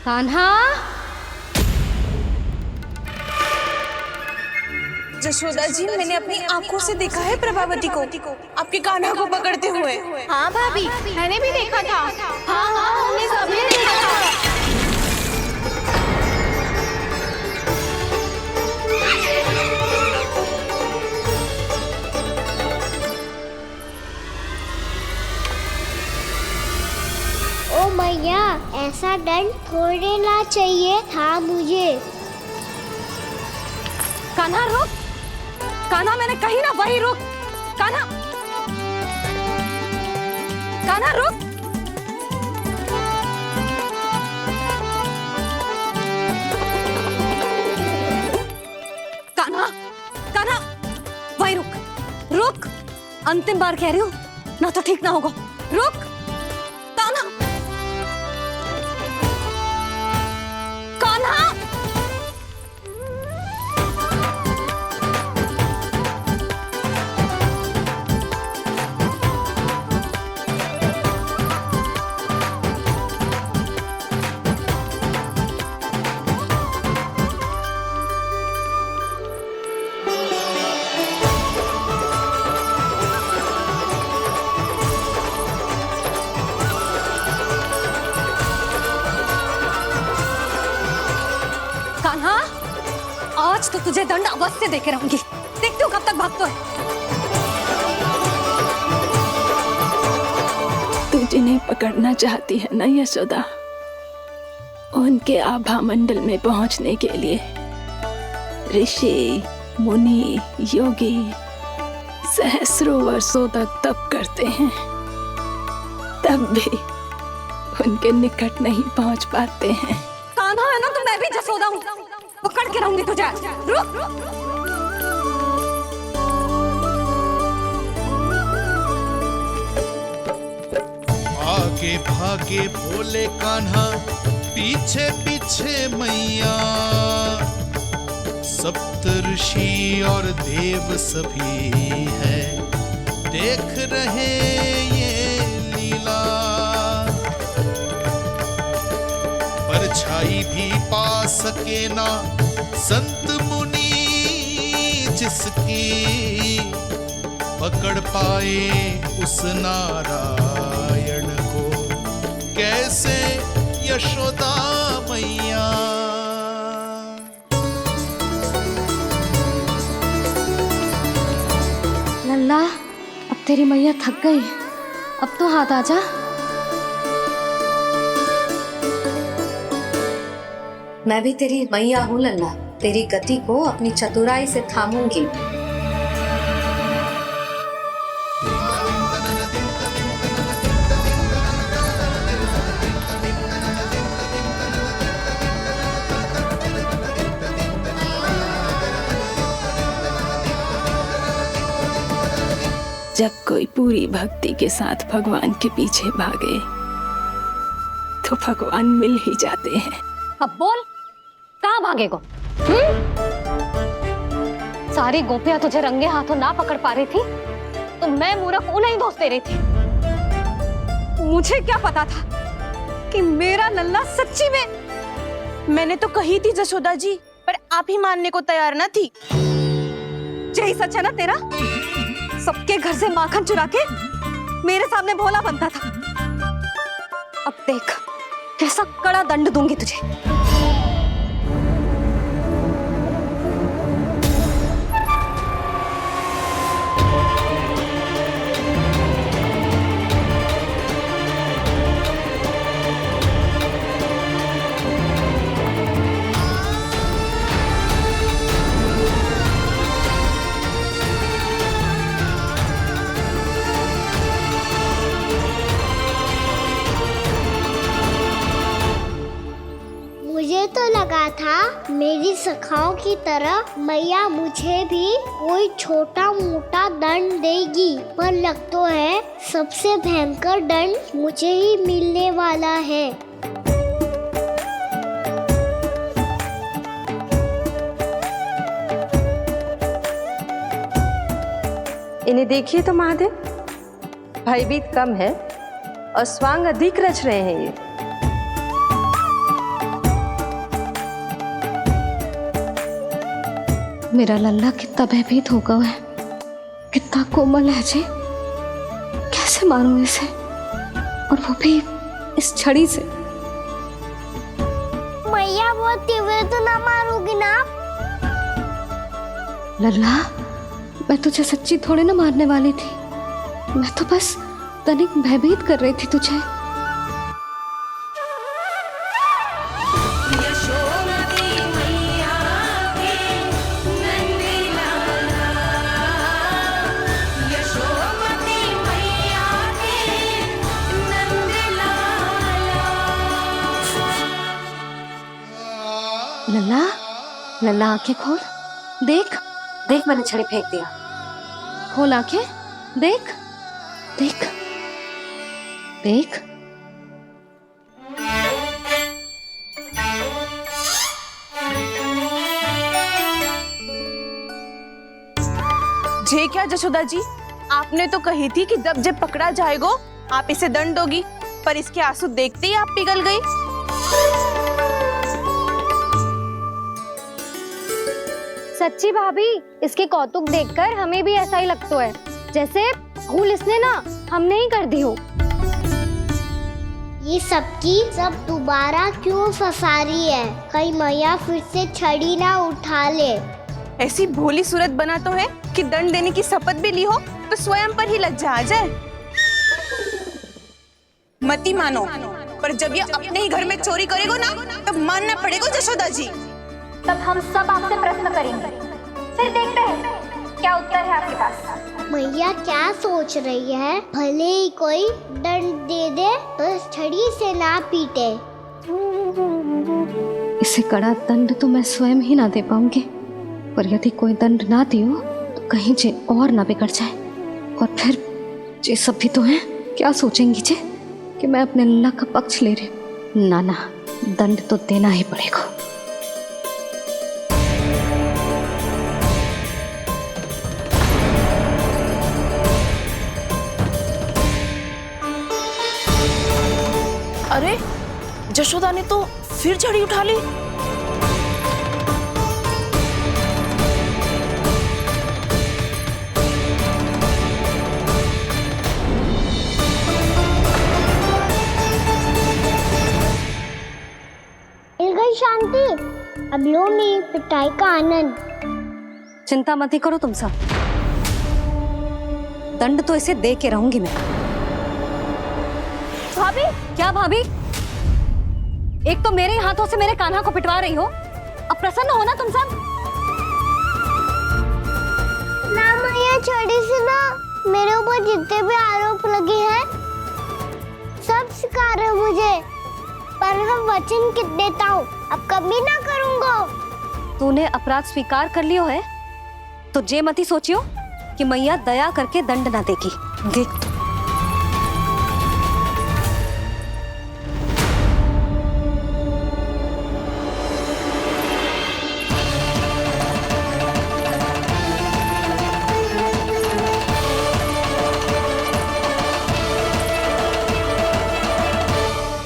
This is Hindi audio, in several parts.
कान्हा। जशोदा जी, मैंने अपनी आंखों से देखा है प्रभावती को आपके कान्हा को पकड़ते हुए। हाँ भाभी, मैंने भी देखा था। हाँ हाँ, हमने सबने देखा था। ओ मैया, ऐसा दंड थोड़े ना चाहिए था मुझे। कान्हा रुक, कान्हा मैंने कही ना वही रुक। कान्हा, कान्हा रुक। कान्हा, कान्हा वही रुक, रुक। अंतिम बार कह रही हूँ ना, तो ठीक ना होगा। रुक कान्हा, कान्हा। कान्हा, आज तो तुझे दंड अवश्य देके रहूंगी। देखती हूँ कब तक भागता है। तू जिन्हें पकड़ना चाहती है ना यशोदा, उनके आभा मंडल में पहुंचने के लिए ऋषि, मुनि, योगी सहस्रों वर्षों तक तप करते हैं, तब भी उनके निकट नहीं पहुंच पाते हैं। कान्हा है ना, तो मैं भी जसोदा हूँ, पकड़ के रहूंगी तुझे। रुक। आगे भागे भोले कान्हा, पीछे पीछे मैया, सप्त ऋषि और देव सभी है देख रहे ये लीला। परछाई भी पा सके ना संत मुनि जिसकी, पकड़ पाए उस नारायण को कैसे यशोदा मैया। लल्ला, अब तेरी मैया थक गई, अब तो हाथ आजा। मैं भी तेरी मैया हूँ लल्ला, तेरी गति को अपनी चतुराई से थामूंगी। जब कोई पूरी भक्ति के साथ भगवान के पीछे भागे तो भगवान मिल ही जाते हैं। अब बोल, कहाँ भागेगो? सारी गोपियां तुझे रंगे हाथों ना पकड़ पा रही थी, तो मैं मूर्ख उन्हें ही दोष दे रही थी। मुझे क्या पता था कि मेरा लल्ला सच्ची में। मैंने तो कही थी जशोदा जी, पर आप ही मानने को तैयार ना थी। यही सच है ना तेरा? सबके घर से माखन चुरा के मेरे सामने भोला बनता था। अब देख कैसा कड़ा दंड दूंगी तुझे। मुझे तो लगा था मेरी सखाओं की तरह मैया मुझे भी कोई छोटा मोटा दंड देगी, पर लग तो है सबसे भयंकर दंड मुझे ही मिलने वाला है। इन्हें देखिए तो महादेव, भयभीत कम है और स्वांग अधिक रच रहे हैं ये। मेरा लल्ला कितना भयभीत होगा है, कितना कोमल है जी। कैसे मारूं इसे, और वो भी इस छड़ी से। मैया बहुत तीव्र तो ना मारोगी ना आप? लल्ला, मैं तुझे सच्ची थोड़ी ना मारने वाली थी। मैं तो बस तनिक भयभीत कर रही थी तुझे। लल्ला, लल्ला आंखें खोल, देख देख, मैंने छड़ी फेंक दिया। खोल आंखें, देख देख देख। जे क्या जशोदा जी, आपने तो कही थी कि जब पकड़ा जाएगा आप इसे दंड दोगी, पर इसके आंसू देखते ही आप पिघल गई। सच्ची भाभी, इसके कौतुक देखकर हमें भी ऐसा ही लगता है, जैसे भूल इसने ना हमने ही कर दी हो। ये सबकी सब दोबारा क्यों फंसा रही है? कहीं मैया फिर से छड़ी ना उठा ले। ऐसी भोली सूरत बना तो है कि दंड देने की शपथ भी ली हो तो स्वयं पर ही लज्जा आ जाए। मती मानो, पर जब ये अपने ही घर में चोरी करेगा ना, तब मानना पड़ेगा जशोदा जी। तब हम सब आपसे प्रश्न करेंगे, फिर देखते हैं क्या उत्तर है आपके पास। मैया क्या सोच रही है? भले ही कोई दंड दे दे तो छड़ी से ना पीटे। इसे कड़ा दंड तो मैं स्वयं ही ना दे पाऊंगी, पर यदि कोई दंड ना दियो तो कहीं जे और ना बिगड़ जाए, और फिर जे सब भी तो हैं, क्या सोचेंगी जे कि मैं अपने लल्ला का पक्ष ले रही हूँ। ना ना, दंड तो देना ही पड़ेगा। अरे, जशोदा ने तो फिर छड़ी उठा ली। मिल गई शांति, अब लो नहीं पिटाई का आनंद। चिंता मत ही करो तुम सब, दंड तो इसे दे के रहूंगी मैं। भाभी, क्या भाभी? एक तो मेरे हाथों से मेरे कान्हा को पिटवा रही हो, अब प्रसन्न हो ना तुम सब? ना मैया, छड़ी से ना मेरे ऊपर जितने भी आरोप लगे हैं सब स्वीकार है मुझे, पर हम वचन कित देता हूँ, अब कभी ना करूँगा। तूने अपराध स्वीकार कर लियो है तो जे मती सोचियो कि मैया दया करके दंड ना देगी। देख तू।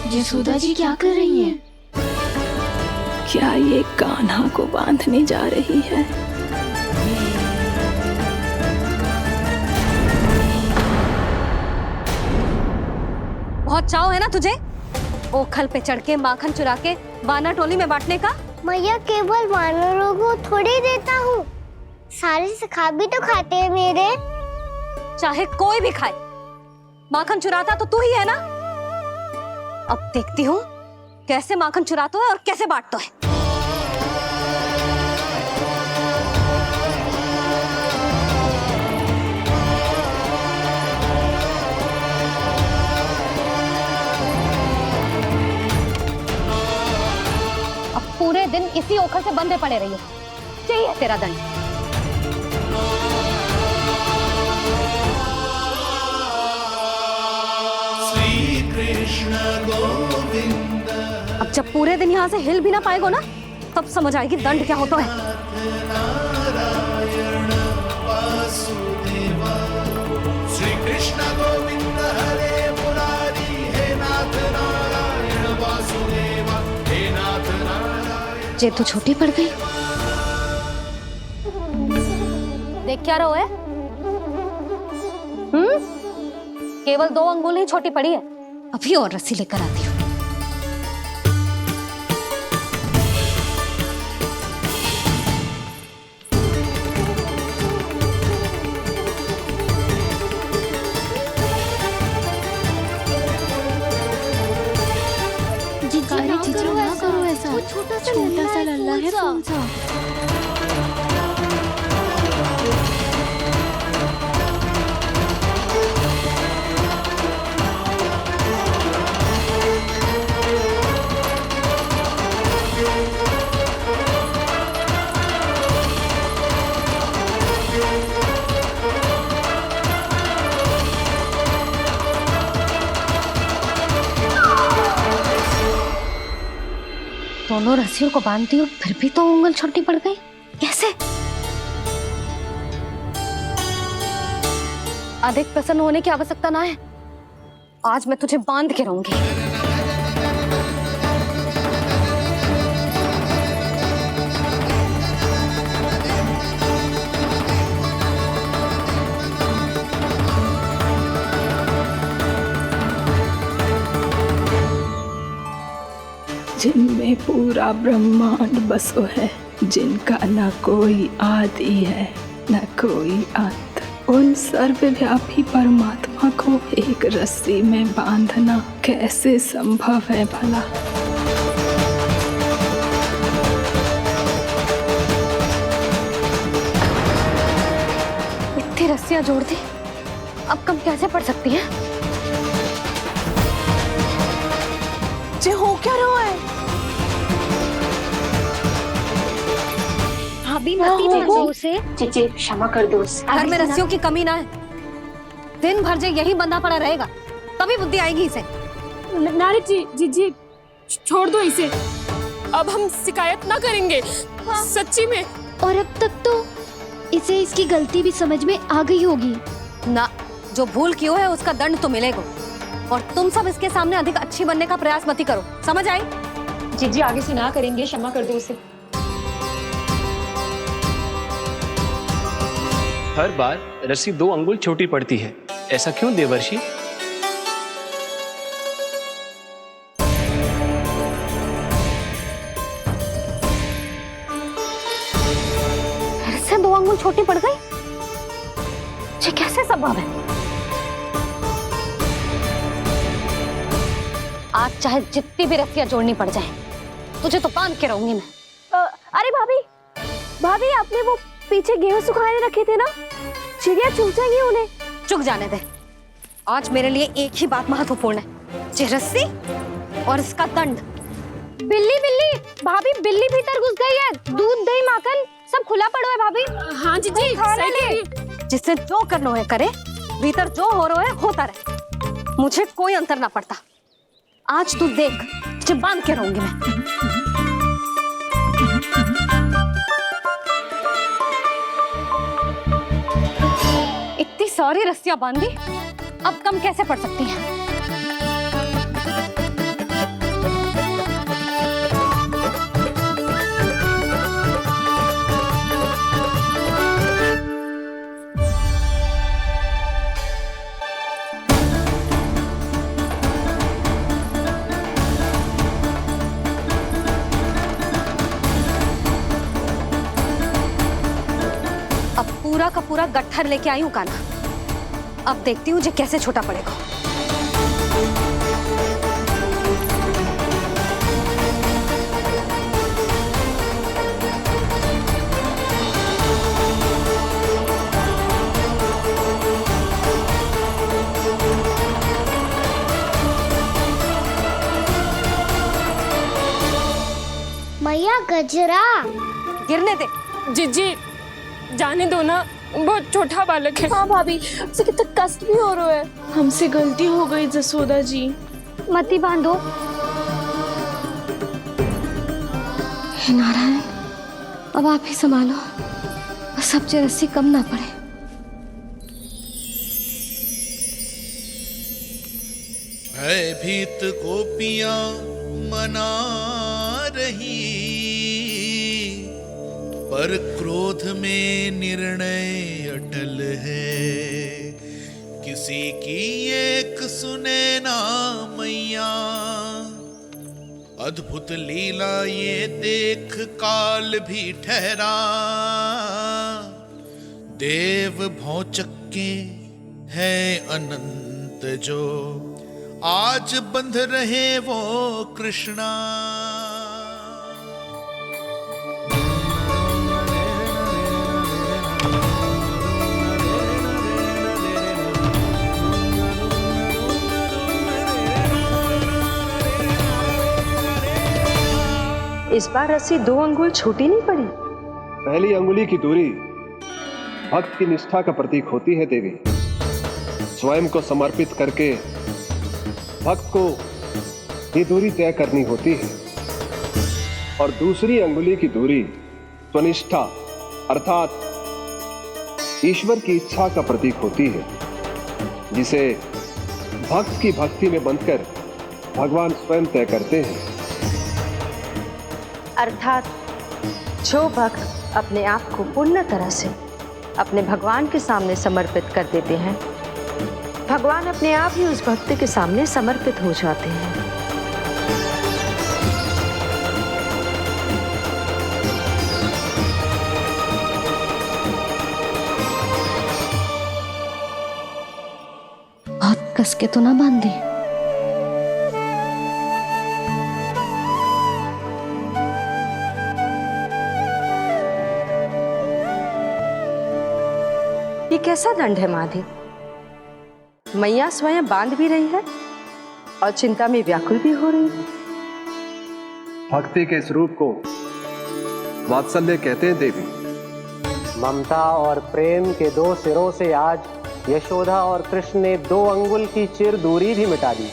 यशोदा जी क्या कर रही हैं? क्या ये कान्हा को बांधने जा रही है? बहुत चाव है ना तुझे ओखल पे चढ़ के माखन चुरा के वानर टोली में बांटने का? मैया, केवल वानरों को थोड़ी देता हूँ, सारे सखा भी तो खाते हैं मेरे। चाहे कोई भी खाए, माखन चुराता तो तू ही है ना। अब देखती हूँ कैसे माखन चुराता है और कैसे बांटता है। अब पूरे दिन इसी ओखल से बंधे पड़े रहिए, यही है तेरा दंड। श्री कृष्ण गोविंद। अब जब पूरे दिन यहाँ से हिल भी ना पाएगो ना, तब समझ आएगी दंड क्या होता है। नारायण वासुदेव। श्री कृष्ण गोविंद हरे मुरारी, हे नाथ नारायण वासुदेव, हे नाथ नारायण। जे तू छोटी पड़ गई, देख क्या रहो है? केवल 2 अंगुल ही छोटी पड़ी है। अभी और रस्सी लेकर आती हूँ। ना करो ऐसा। वो छोटा सा लल्ला है कौन सा? दोनों रस्सियों को बांधती हूँ, फिर भी तो उंगल छोटी पड़ गई। कैसे? अधिक प्रसन्न होने की आवश्यकता ना है। आज मैं तुझे बांध के रहूंगी। जिनमें पूरा ब्रह्मांड बसो है, जिनका न कोई आदि है न कोई अंत, उन सर्वव्यापी परमात्मा को एक रस्सी में बांधना कैसे संभव है भला? इतनी रस्सियां जोड़ दी, अब कम कैसे पड़ सकती है? जे हो क्या रहा है? भाभी मती भेजो उसे। चीची क्षमा कर दो उसे। घर में रस्सियों की कमी ना है। दिन भर जो यही बंधा पड़ा रहेगा, तभी बुद्धि आएगी इसे। नारी जी छोड़ दो इसे। अब हम शिकायत ना करेंगे। सच्ची में। और अब तक तो इसे इसकी गलती भी समझ में आ गई होगी ना। जो भूल की है उसका दंड तो मिलेगा। और तुम सब इसके सामने अधिक अच्छी बनने का प्रयास मत करो, समझ आई? जीजी आगे से ना करेंगे, क्षमा कर दो उसे। हर बार रस्सी 2 अंगुल छोटी पड़ती है, ऐसा क्यों देवर्षि? फिर से 2 अंगुल छोटी पड़ गई? ये कैसे संभव है? आज चाहे जितनी भी रस्सियां जोड़नी पड़ जाए, तुझे तो बांध के रहूंगी मैं। अरे भाभी आपने वो पीछे गेहूं सुखाने रखे थे ना, चिड़िया चुग जाएंगी उन्हें। चुक जाने दे। आज मेरे लिए एक ही बात महत्वपूर्ण है, ये रस्सी और इसका दंड। बिल्ली भाभी, बिल्ली भीतर घुस गई है। दूध दही माखन सब खुला पड़ा है भाभी। हाँ जीजी सही कह रही है। जिससे जो करना है करे, भीतर जो हो रहा है होता रहे, मुझे कोई अंतर ना पड़ता। आज तू देख, तुझे बांध के रहूंगी मैं। इतनी सारी रस्सियां बांधी, अब कम कैसे पड़ सकती हैं? पूरा का पूरा गट्ठर लेके आई हूँ काना। अब देखती हूँ जे कैसे छोटा पड़ेगा। मैया गजरा गिरने दे। जीजी जाने दो ना, बहुत छोटा बालक है। हाँ भाभी, उसे कितना कष्ट भी हो रहा है। हमसे गलती हो गई जसोदा जी। मती बांधो। हे नारायण, अब आप ही संभालो, बस अब जे रस्सी कम ना पड़े। भयभीत गोपियां मना रही, पर क्रोध में निर्णय अटल है, किसी की एक सुने ना मैया। अद्भुत लीला ये देख काल भी ठहरा, देव भौचक्के है अनंत जो, आज बंध रहे वो कृष्णा। इस बार रस्सी 2 अंगुल छोटी नहीं पड़ी। पहली अंगुली की दूरी भक्त की निष्ठा का प्रतीक होती है देवी। स्वयं को समर्पित करके भक्त को ये दूरी तय करनी होती है, और दूसरी अंगुली की दूरी स्वनिष्ठा अर्थात ईश्वर की इच्छा का प्रतीक होती है, जिसे भक्त की भक्ति में बंधकर भगवान स्वयं तय करते हैं। अर्थात जो भक्त अपने आप को पूर्ण तरह से अपने भगवान के सामने समर्पित कर देते हैं, भगवान अपने आप ही उस भक्त के सामने समर्पित हो जाते हैं। बहुत कस के तो ना बांधे। ये कैसा दंड है माधे? मैया स्वयं बांध भी रही है और चिंता में व्याकुल भी हो रही है। भक्ति के स्वरूप को वात्सल्य कहते हैं देवी। ममता और प्रेम के 2 सिरों से आज यशोदा और कृष्ण ने 2 अंगुल की चिर दूरी भी मिटा दी।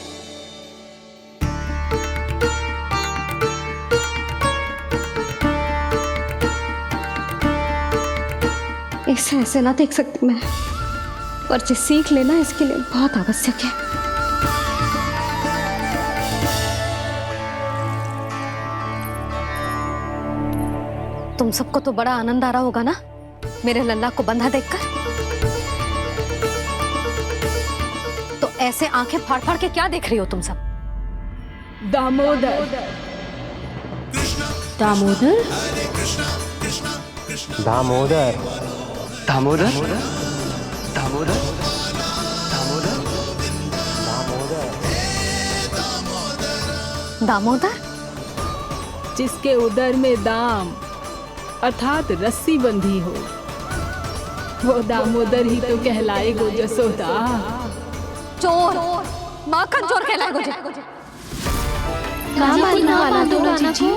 इसे ऐसे ना देख सकती मैं, पर जो सीख लेना इसके लिए बहुत आवश्यक है। तुम सबको तो बड़ा आनंद आ रहा होगा ना मेरे लल्ला को बंधा देखकर। तो ऐसे आंखें फाड़ फाड़ के क्या देख रही हो तुम सब? दामोदर दामोदर दामोदर दामोदर दामोदर दामोदर, जिसके उदर में दाम अर्थात रस्सी बंधी हो, वो दामोदर ही तो कहलाएगो जसोदा। चोर, माखन चोर कहलाएगो जे। कहाँ मारने वाला तो जीजी?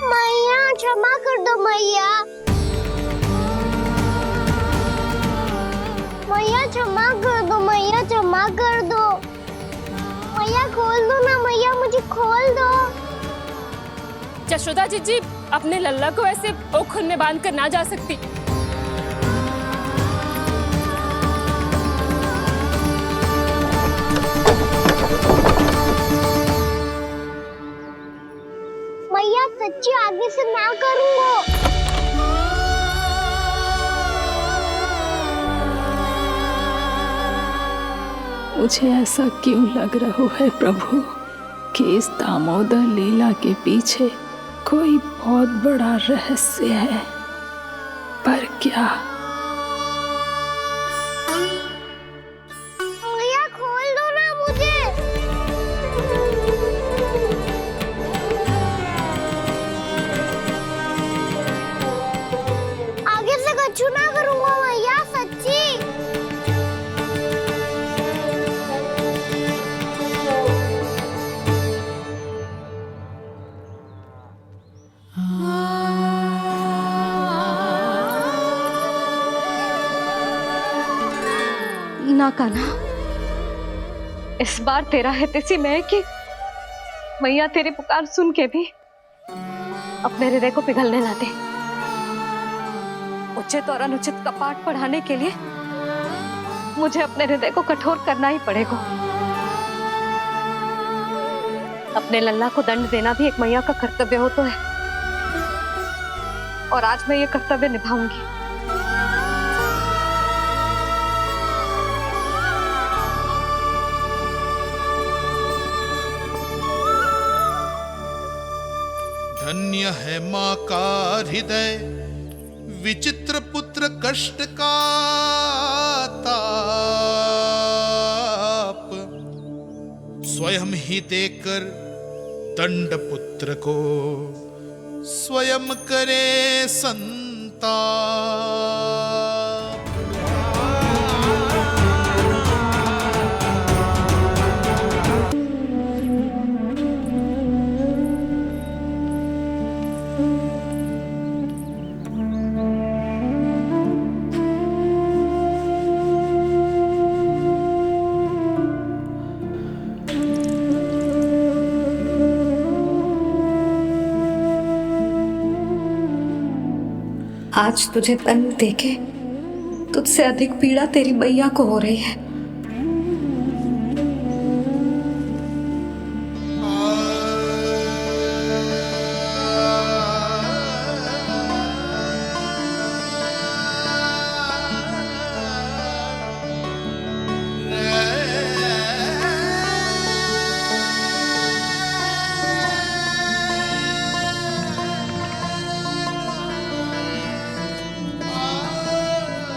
मैया क्षमा कर दो मैया। मैया क्षमा कर दो, मैया क्षमा कर दो। मैया खोल दो ना मैया, मुझे खोल दो। यशोदा जीजी अपने लल्ला को ऐसे ओखुन में बांध कर ना जा सकती। मैया सच्ची आगे से ना करूँगा। मुझे ऐसा क्यों लग रहा है प्रभु कि इस दामोदर लीला के पीछे कोई बहुत बड़ा रहस्य है, पर क्या? मैया खोल दो ना मुझे। आगे से कछु ना करूँगा मैया, सच्ची। ना कान्हा, इस बार तेरा है तेसी मैं कि मैया तेरी पुकार सुन के भी अपने हृदय को पिघलने ना दे। उचित और अनुचित का पाठ पढ़ाने के लिए मुझे अपने हृदय को कठोर करना ही पड़ेगा। अपने लल्ला को दंड देना भी एक मैया का कर्तव्य हो तो है, और आज मैं ये कर्तव्य निभाऊंगी। धन्य है माँ का हृदय, विचित्र पुत्र कष्ट का ताप, स्वयं ही देकर दंड पुत्र को स्वयं करे संताप। आज तुझे दंड देके तुझसे अधिक पीड़ा तेरी मैया को हो रही है।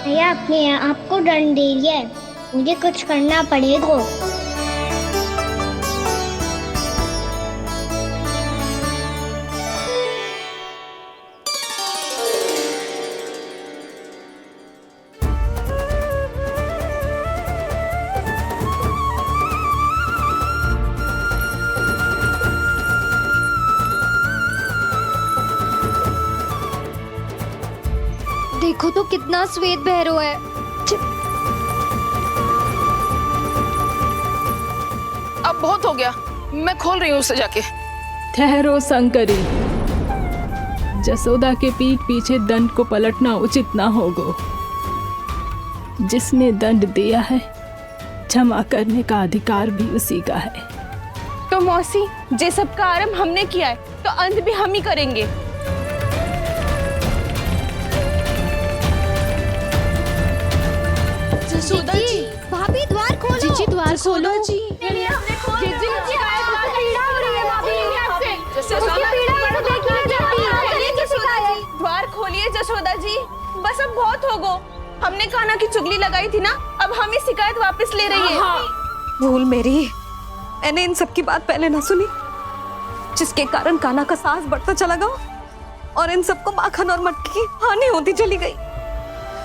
भैया अपने आप को दंड दे रही है, मुझे कुछ करना पड़ेगा। देखो तो कितना श्वेत भैरव है। अब बहुत हो गया, मैं खोल रही हूँ उसे जाके। ठहरो शंकरी, जसोदा के पीठ पीछे दंड को पलटना उचित ना होगा। जिसने दंड दिया है क्षमा करने का अधिकार भी उसी का है। तो मौसी, जे सब का आरंभ हमने किया है तो अंत भी हम ही करेंगे। जसोदा जी, भाभी द्वार खोलो। जीजी द्वार खोलो। द्वार खोलिए जसोदा जी, बस अब बहुत हो गो। हमने कान्हा की चुगली लगाई थी ना, अब हम ही शिकायत वापस ले रही है। भूल मेरी, मैंने इन सब की बात पहले ना सुनी, जिसके कारण कान्हा का साहस बढ़ता चला गया और इन सबको माखन और मटकी की हानि होती चली गई।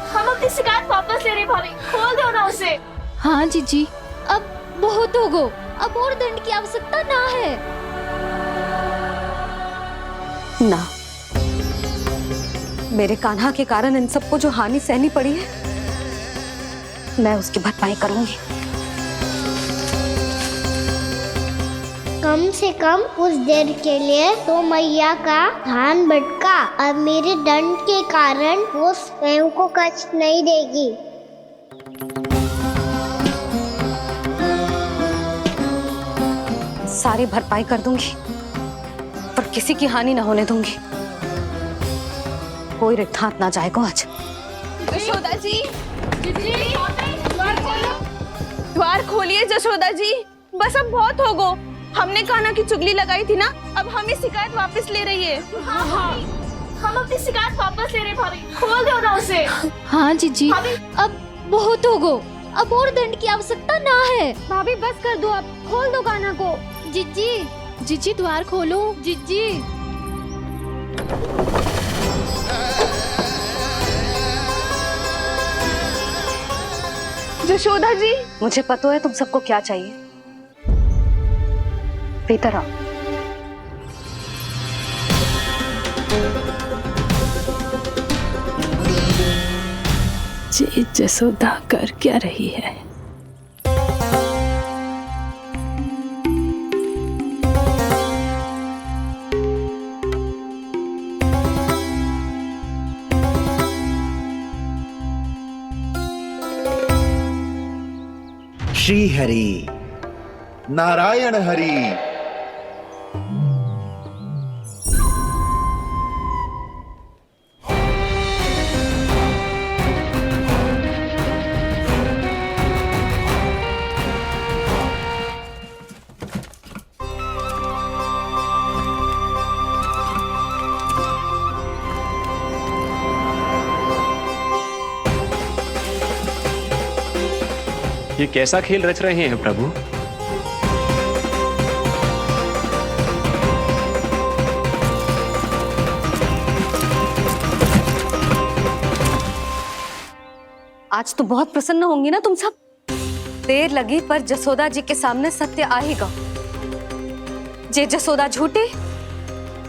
हम अपनी शिकायत वापस ले रहे भाभी, खोल दो ना उसे। हाँ जीजी, अब बहुत हो गो, अब और दंड की आवश्यकता ना है। ना, मेरे कान्हा के कारण इन सबको जो हानि सहनी पड़ी है, मैं उसकी भरपाई करूंगी। कम से कम कुछ देर के लिए तो मैया का ध्यान भटका, अब मेरे दंड के कारण वो स्वयं को कष्ट नहीं देगी। सारी भरपाई कर दूंगी, पर किसी की हानि न होने दूंगी। कोई रिक्त हाथ ना जाएगा आज। जसोदा जी, द्वार खोलिए जसोदा जी, बस अब बहुत हो गो। हमने कान्हा की चुगली लगाई थी ना, अब हम ही शिकायत वापस ले रही है। हम अपनी शिकायत वापस ले रहे भाभी, खोल दो ना उसे। हाँ जीजी, अब बहुत हो गो, अब और दंड की आवश्यकता ना है। भाभी बस कर दो, अब खोल दो कान्हा को। जीजी, जीजी द्वार खोलो। जीजी, जशोदा जी, मुझे पता है तुम सबको क्या चाहिए। भीतर आओ। जी जसोदा कर क्या रही है? श्री हरि, नारायण हरि, ये कैसा खेल रच रहे हैं प्रभु? आज तो बहुत प्रसन्न होंगी ना तुम सब। देर लगी पर जसोदा जी के सामने सत्य आएगा। जे जसोदा झूठी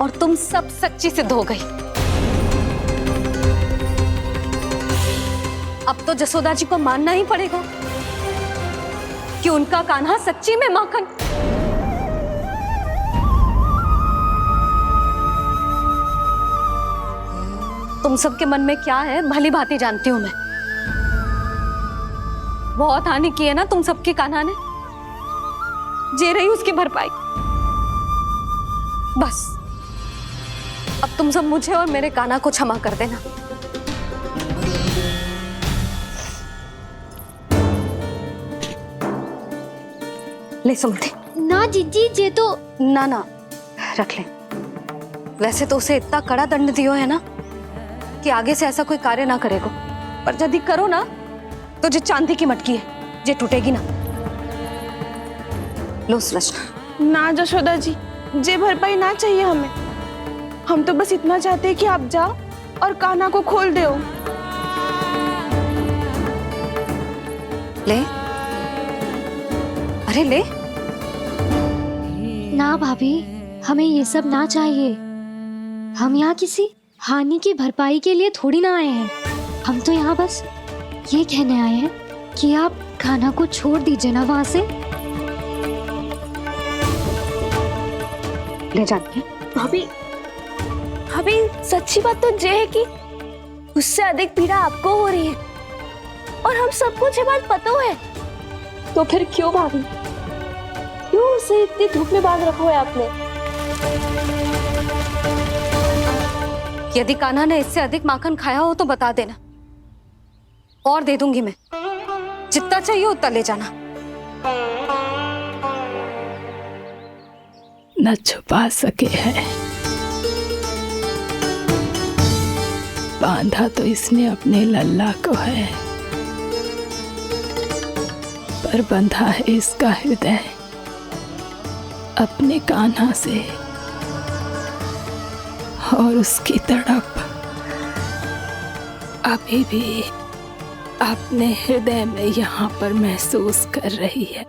और तुम सब सच्ची सिद्ध हो गई। अब तो जसोदा जी को मानना ही पड़ेगा कि उनका कान्हा सच्ची में माखन। तुम सबके मन में क्या है भली भांति जानती हूं मैं। बहुत हानि की है ना तुम सबके कान्हा ने, जे रही उसकी भरपाई। बस अब तुम सब मुझे और मेरे कान्हा को क्षमा कर देना। ले सुमति। ना जीजी, जे तो ना रख ले। वैसे तो उसे इतना कड़ा दंड दियो है ना कि आगे से ऐसा कोई कार्य ना करेगा, पर यदि करो ना तो जो चांदी की मटकी है जे टूटेगी ना। लो सुलक्षणा। ना जशोदा जी, जे भरपाई ना चाहिए हमें। हम तो बस इतना चाहते हैं कि आप जाओ और कान्हा को खोल दो। ले, अरे ले। ना भाभी, हमें ये सब ना चाहिए। हम यहाँ किसी हानि की भरपाई के लिए थोड़ी ना आए हैं। हम तो यहाँ बस ये कहने आए हैं कि आप कान्हा को छोड़ दीजिए ना वहां से। ले जाती भाभी, भाभी सच्ची बात तो ये है कि उससे अधिक पीड़ा आपको हो रही है और हम सबको ये बात पता है। तो फिर क्यों भाभी, क्यों उसे इतनी धूप में बांध रखा है आपने? यदि कान्हा ने इससे अधिक माखन खाया हो तो बता देना, और दे दूंगी मैं। जितना चाहिए उतना ले जाना। न छुपा सके हैं, बांधा तो इसने अपने लल्ला को है, पर बंधा है इसका हृदय अपने कान्हा से, और उसकी तड़प अभी भी अपने हृदय में यहाँ पर महसूस कर रही है।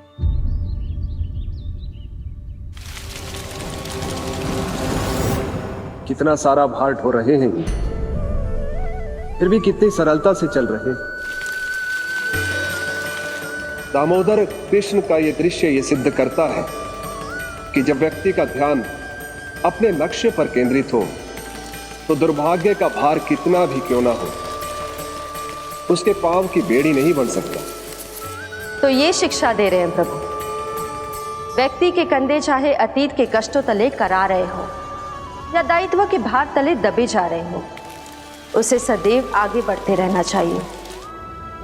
कितना सारा भार ढो रहे हैं, फिर भी कितनी सरलता से चल रहे हैं। दामोदर कृष्ण का यह दृश्य ये सिद्ध करता है कि जब व्यक्ति का ध्यान अपने लक्ष्य पर केंद्रित हो तो दुर्भाग्य का भार कितना भी क्यों ना हो, उसके पांव की बेड़ी नहीं बन सकता। तो ये शिक्षा दे रहे हैं प्रभु, व्यक्ति के कंधे चाहे अतीत के कष्टों तले करा रहे हो या दायित्व के भार तले दबे जा रहे हो, उसे सदैव आगे बढ़ते रहना चाहिए।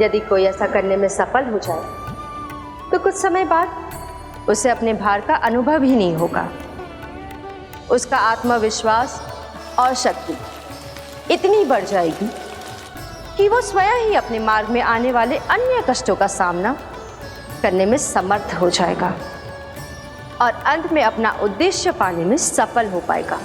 यदि कोई ऐसा करने में सफल हो जाए तो कुछ समय बाद उसे अपने भार का अनुभव ही नहीं होगा। उसका आत्मविश्वास और शक्ति इतनी बढ़ जाएगी कि वो स्वयं ही अपने मार्ग में आने वाले अन्य कष्टों का सामना करने में समर्थ हो जाएगा और अंत में अपना उद्देश्य पाने में सफल हो पाएगा।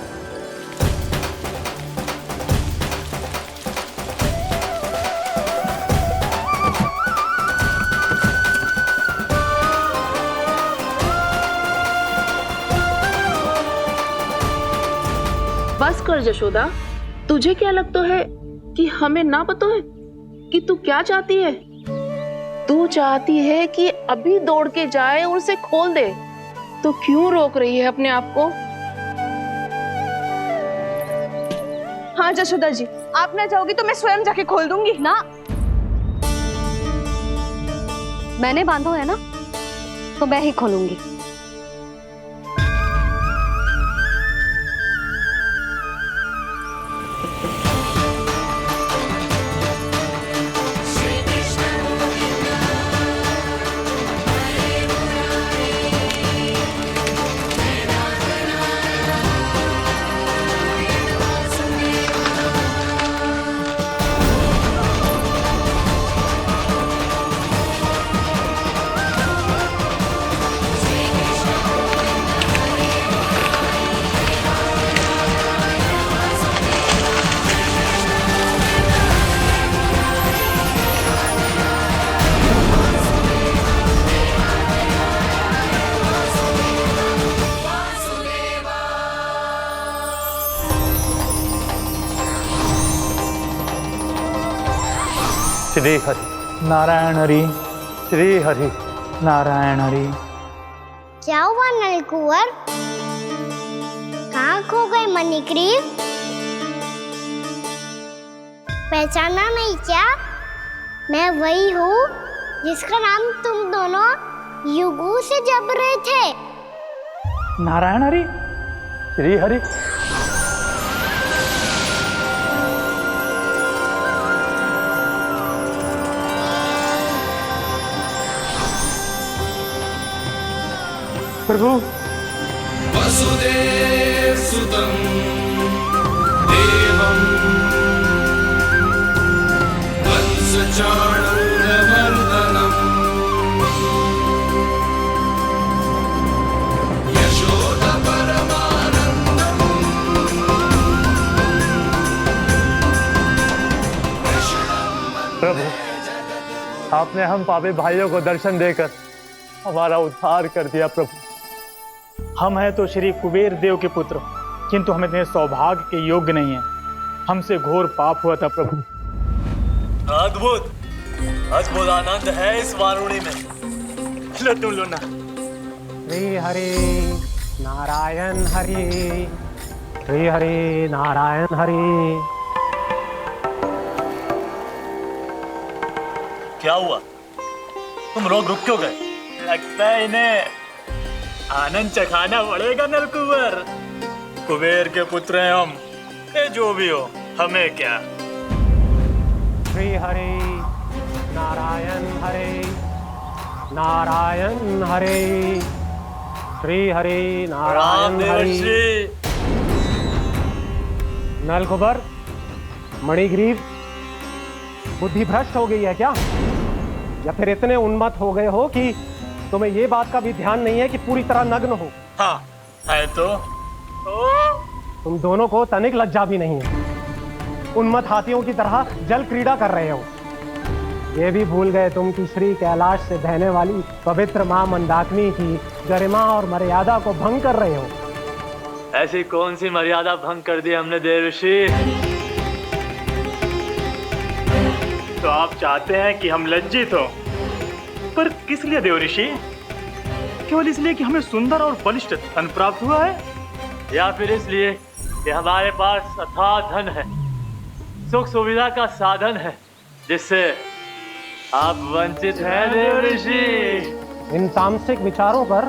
बस कर जशोदा, तुझे क्या लगता है कि हमें ना पता है कि तू क्या चाहती है? तू चाहती है कि अभी दौड़ के जाए और उसे खोल दे, तो क्यों रोक रही है अपने आप को? हाँ जशोदा जी, आप ना जाओगी तो मैं स्वयं जाके खोल दूंगी। ना, मैंने बांधो है ना, तो मैं ही खोलूंगी। श्री हरि नारायण हरि, श्री हरि नारायण हरि। क्या हुआ नलकुंवर? कहाँ खो गए मणिग्रीव? पहचाना नहीं क्या? मैं वही हूँ जिसका नाम तुम दोनों युगों से जप रहे थे। नारायण हरि, श्री हरि। प्रभु वसुदेव सुतं देवं कंसचाणूरमर्दनम् यशोदपरमानन्दम् प्रभु, आपने हम पापी भाइयों को दर्शन देकर हमारा उद्धार कर दिया। प्रभु, हम हैं तो श्री कुबेर देव के पुत्र, किंतु हम इतने सौभाग्य के योग्य नहीं हैं। हमसे घोर पाप हुआ था प्रभु। अद्भुत अद्भुत आनंद है इस वारुणी में। लो तुम लो ना। श्री हरि नारायण हरि, श्री हरि नारायण हरि। क्या हुआ? तुम लोग रुक क्यों गए? लगता है इन्हें आनंद चखाना पड़ेगा नलकुंवर। कुबेर के पुत्र हैं हम, ये जो भी हो हमें क्या। श्री हरि नारायण हरि, नारायण हरि, श्री हरि नारायण हरि। नलकुबर, मणिग्रीव, बुद्धि भ्रष्ट हो गई है क्या? या फिर इतने उन्मत्त हो गए हो कि तुम्हें ये बात का भी ध्यान नहीं है कि पूरी तरह नग्न हो? हाँ है तो। तुम दोनों को तनिक लज्जा भी नहीं है। उन्मत्त हाथियों की तरह जल क्रीड़ा कर रहे हो। ये भी भूल गए तुम कि श्री कैलाश से बहने वाली पवित्र मां मंदाकिनी की गरिमा और मर्यादा को भंग कर रहे हो। ऐसी कौन सी मर्यादा भंग कर दी हमने देवर्षि? तो आप चाहते हैं कि हम लज्जित हो, पर किस लिए देवर्षि? केवल इसलिए कि हमें सुंदर और बलिष्ठ धन प्राप्त हुआ है, या फिर इसलिए कि हमारे पास अथाह धन है, सुख सुविधा का साधन है, जिससे आप वंचित हैं देवर्षि? इन तामसिक विचारों पर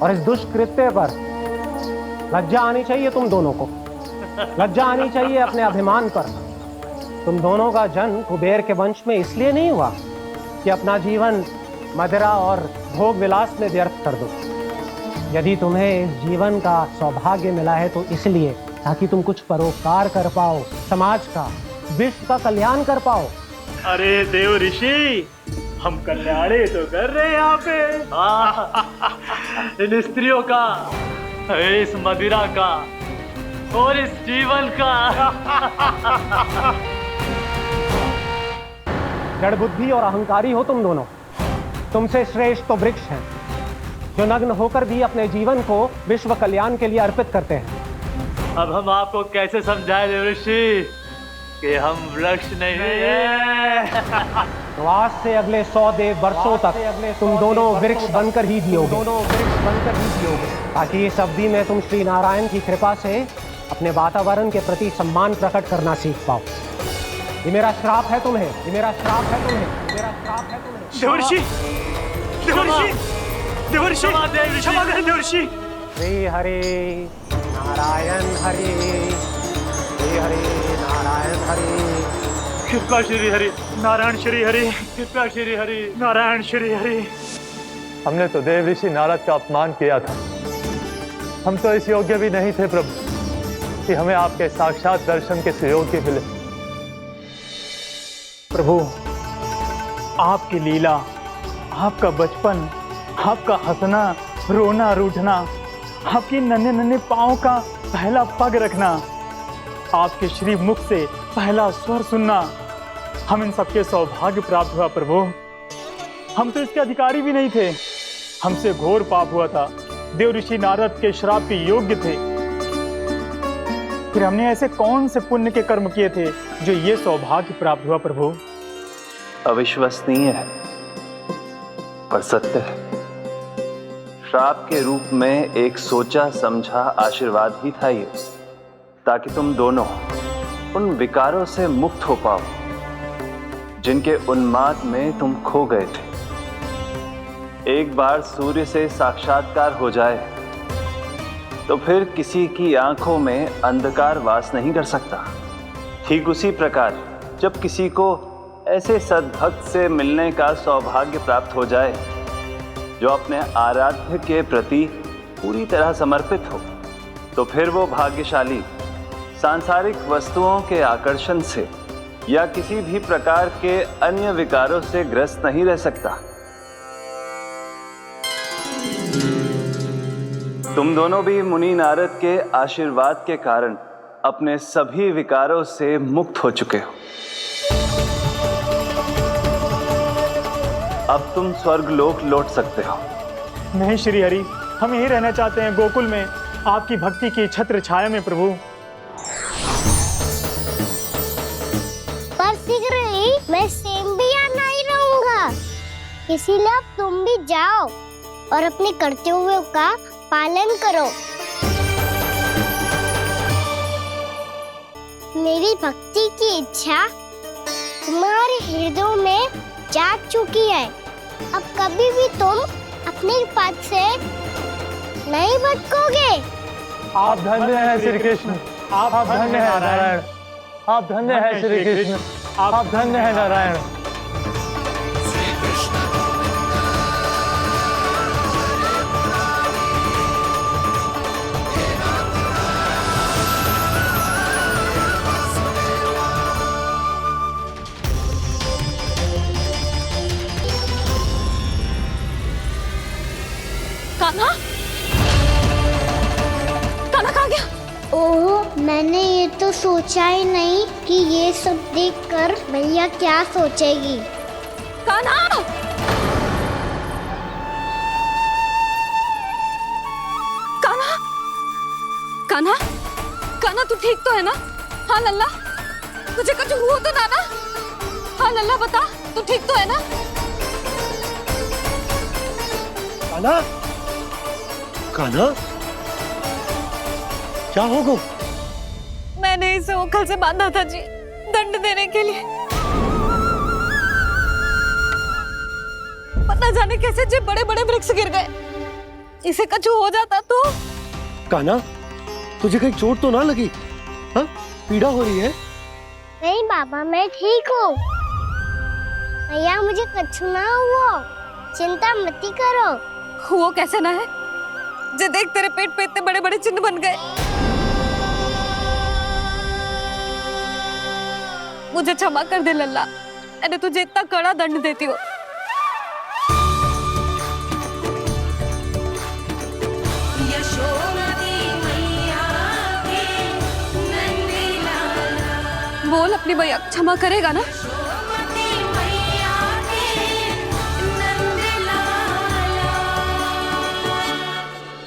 और इस दुष्कृत्य पर लज्जा आनी चाहिए तुम दोनों को। लज्जा आनी चाहिए अपने अभिमान पर। तुम दोनों का जन्म कुबेर के वंश में इसलिए नहीं हुआ कि अपना जीवन मदिरा और भोग विलास में व्यर्थ कर दो। यदि तुम्हें इस जीवन का सौभाग्य मिला है तो इसलिए ताकि तुम कुछ परोपकार कर पाओ, समाज का, विश्व का कल्याण कर पाओ। अरे देव ऋषि, हम कल्याणी तो कर रहे हैं यहाँ पे। इन स्त्रियों का, इस मदिरा का और इस जीवन का। जड़ बुद्धि और अहंकारी हो तुम दोनों। तुमसे श्रेष्ठ तो वृक्ष हैं, जो नग्न होकर भी अपने जीवन को विश्व कल्याण के लिए अर्पित करते हैं। अब हम आपको कैसे समझाएं देवर्षि कि हम वृक्ष नहीं हैं? तो आज से अगले 100 देव वर्षों तक तुम दोनों वृक्ष बनकर ही जियोगे। ताकि इस अवधि में तुम श्री नारायण की कृपा से अपने वातावरण के प्रति सम्मान प्रकट करना सीख पाओ। ये मेरा श्राप है तुम्हें, ये मेरा श्राप है तुम्हें, मेरा श्राप है तुम्हें। देवर्षि, देवर्षि, देवर्षि, क्षमा करें देवर्षि। श्री हरि नारायण हरि, श्री हरि नारायण हरि। कृपा श्री हरि नारायण, श्री हरि कृपा श्री हरि नारायण, श्री हरि। हमने तो देव ऋषि नारद का अपमान किया था। हम तो इस योग्य भी नहीं थे प्रभु कि हमें आपके साक्षात दर्शन के सुयोग्य मिले। प्रभु, आपकी लीला, आपका बचपन, आपका हंसना, रोना, रूठना, आपकी नन्हे नन्हे पाँव का पहला पग रखना, आपके श्री मुख से पहला स्वर सुनना, हम इन सबके सौभाग्य प्राप्त हुआ प्रभु। हम तो इसके अधिकारी भी नहीं थे। हमसे घोर पाप हुआ था, देव ऋषि नारद के श्राप के योग्य थे। फिर हमने ऐसे कौन से पुण्य के कर्म किए थे जो ये सौभाग्य प्राप्त हुआ प्रभु? अविश्वसनीय है पर सत्य है। श्राप के रूप में एक सोचा समझा आशीर्वाद ही था ये, ताकि तुम दोनों उन विकारों से मुक्त हो पाओ जिनके उन्माद में तुम खो गए थे। एक बार सूर्य से साक्षात्कार हो जाए तो फिर किसी की आंखों में अंधकार वास नहीं कर सकता। ठीक उसी प्रकार जब किसी को ऐसे सद्भक्त से मिलने का सौभाग्य प्राप्त हो जाए जो अपने आराध्य के प्रति पूरी तरह समर्पित हो, तो फिर वो भाग्यशाली सांसारिक वस्तुओं के आकर्षण से या किसी भी प्रकार के अन्य विकारों से ग्रस्त नहीं रह सकता। तुम दोनों भी मुनि नारद के आशीर्वाद के कारण अपने सभी विकारों से मुक्त हो चुके हो। अब तुम स्वर्गलोक लौट सकते हो। नहीं श्री हरि, हम यहीं रहना चाहते हैं, गोकुल में आपकी भक्ति की छत्र छाया में प्रभु। पर शीघ्र ही मैं सेम्बिया नहीं रहूंगा, इसीलिए अब तुम भी जाओ और अपने कर्तव्यों का पालन करो। मेरी भक्ति की इच्छा तुम्हारे हृदय में जाग चुकी है। अब कभी भी तुम अपने पद से नहीं भटकोगे। आप धन्य हैं श्री कृष्ण, आप धन्य हैं नारायण, आप धन्य हैं श्री कृष्ण, आप धन्य हैं नारायण। कान्हा, कान्हा कहाँ गया? ओह, मैंने ये तो सोचा ही नहीं कि ये सब देखकर भैया क्या सोचेगी। कान्हा! कान्हा! कान्हा! कान्हा तू ठीक तो है ना? हाँ लल्ला, तुझे कुछ हुआ तो ना? हाँ लल्ला बता, तू ठीक तो है ना? कान्हा, कान्हा, क्या होगा? मैंने इसे ओखल से बांधा था जी, दंड देने के लिए। पता जाने कैसे जो बड़े बड़े वृक्ष गिर गए। इसे कुछ हो जाता तो? कान्हा, तुझे कहीं चोट तो ना लगी? हाँ, पीड़ा हो रही है? नहीं बाबा, मैं ठीक हूँ। भैया मुझे कुछ ना हुआ, चिंता मत करो। वो कैसे ना है? जे देख तेरे पेट पे इतने बड़े बड़े चिन्ह बन गए। मुझे क्षमा कर दे लल्ला, मैंने तुझे इतना कड़ा दंड देती हो। बोल अपनी भैया क्षमा करेगा ना?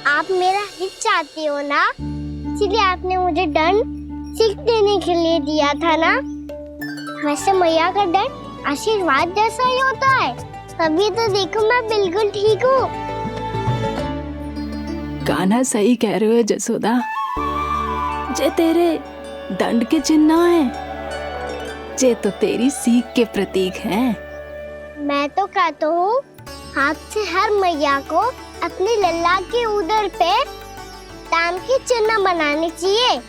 आप मेरा हित चाहती हो ना, इसलिए आपने मुझे दंड सीख देने के लिए दिया था ना। वैसे मैया का दंड आशीर्वाद जैसा ही होता है, तभी तो देखो मैं बिल्कुल ठीक हूँ। कान्हा सही कह रहे हो जसोदा, जे तेरे दंड के चिन्ह है, जे तो तेरी सीख के प्रतीक हैं। मैं तो कहता हूँ हाथ से हर मैया को अपनी लल्ला के उदर पे ताम के चिन्ह बनाने चाहिए,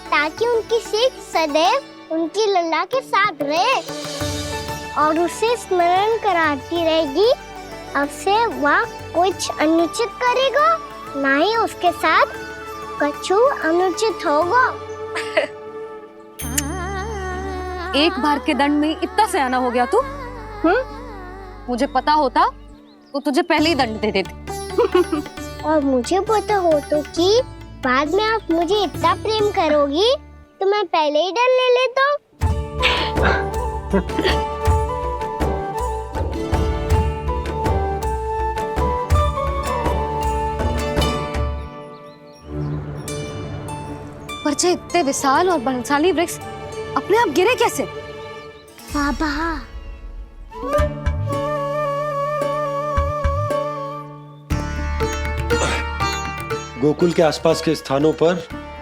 ताकि उनकी सीख सदैव उनकी लल्ला के साथ रहे और उसे स्मरण कराती रहेगी। अब से वह कुछ अनुचित करेगा, ना ही उसके साथ कुछ अनुचित होगा। एक बार के दंड में इतना सयाना हो गया तू? मुझे पता होता तो तुझे पहले ही दंड दे देती। और मुझे पता हो तो कि बाद में आप मुझे इतना प्रेम करोगी तो मैं पहले ही डर ले लेता। पर जे इतने विशाल और बलशाली वृक्ष अपने आप गिरे कैसे? बाबा, गोकुल के आसपास के स्थानों पर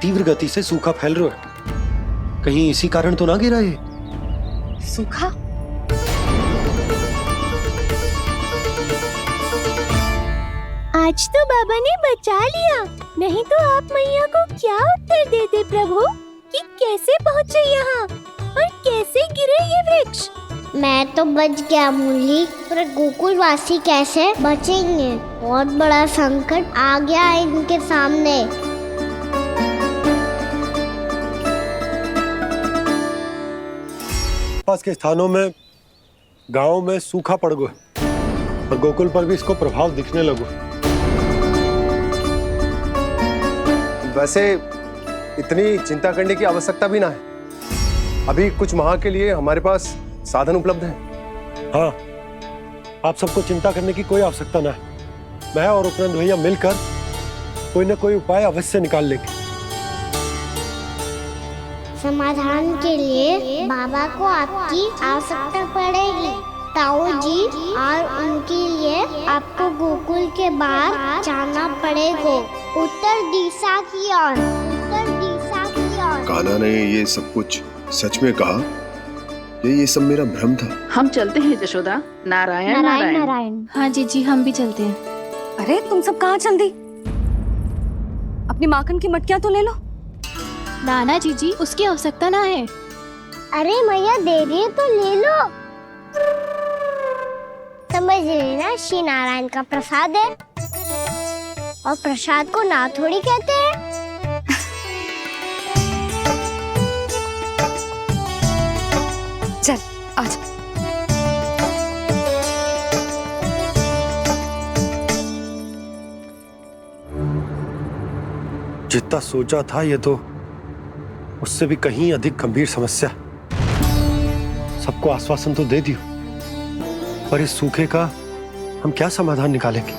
तीव्र गति से सूखा फैल रहा है। कहीं इसी कारण तो ना गिरा ये? सूखा? आज तो बाबा ने बचा लिया, नहीं तो आप मैया को क्या उत्तर देते प्रभु कि कैसे पहुँचे यहाँ और कैसे गिरे ये वृक्ष। मैं तो बच गया मुरली, पर गोकुलवासी कैसे बचेंगे? बहुत बड़ा संकट आ गया है इनके सामने। पास के स्थानों में, गांवों में सूखा पड़ गया और गोकुल पर भी इसको प्रभाव दिखने लगा। वैसे इतनी चिंता करने की आवश्यकता भी ना है। अभी कुछ माह के लिए हमारे पास साधन उपलब्ध है। हाँ, आप सबको चिंता करने की कोई आवश्यकता ना है। मैं और उपनंद भैया मिलकर कोई ना कोई उपाय अवश्य निकाल लेंगे। समाधान के लिए बाबा को आपकी आवश्यकता पड़ेगी। ताऊ जी, और उनके लिए आपको गोकुल के बाहर जाना पड़ेगा, उत्तर दिशा की ओर। उत्तर दिशा की ओर। कान्हा ने ये सब कुछ सच में कहा? ये सब मेरा भ्रम था? हम चलते हैं जशोदा। नारायण नारायण नारायण। हाँ जीजी, हम भी चलते हैं। अरे तुम सब कहाँ चल दी? अपनी माखन की मटकियाँ तो ले लो। नाना जीजी, उसकी आवश्यकता ना है। अरे मैया दे रही है तो ले लो। समझ लेना, श्री नारायण का प्रसाद है और प्रसाद को ना थोड़ी कहते हैं। चल आज। जितना सोचा था ये तो उससे भी कहीं अधिक गंभीर समस्या। सबको आश्वासन तो दे दियो, पर इस सूखे का हम क्या समाधान निकालेंगे?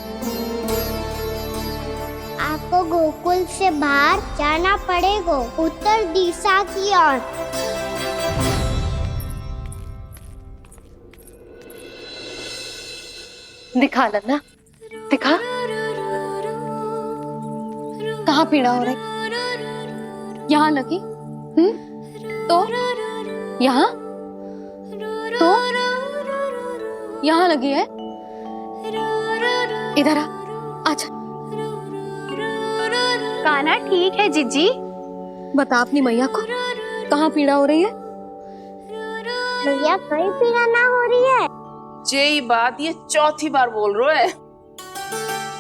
आपको गोकुल से बाहर जाना पड़ेगा, उत्तर दिशा की ओर। दिखा लन्ना, दिखा। कहाँ पीड़ा हो रही? यहाँ लगी? तो यहाँ? तो यहाँ लगी है? इधर आ, आजा। कान्हा ठीक है जीजी। बता अपनी मैया को कहाँ पीड़ा हो रही है? मैया कहीं पीड़ा ना हो रही है। ये बात ये चौथी बार बोल रहे है।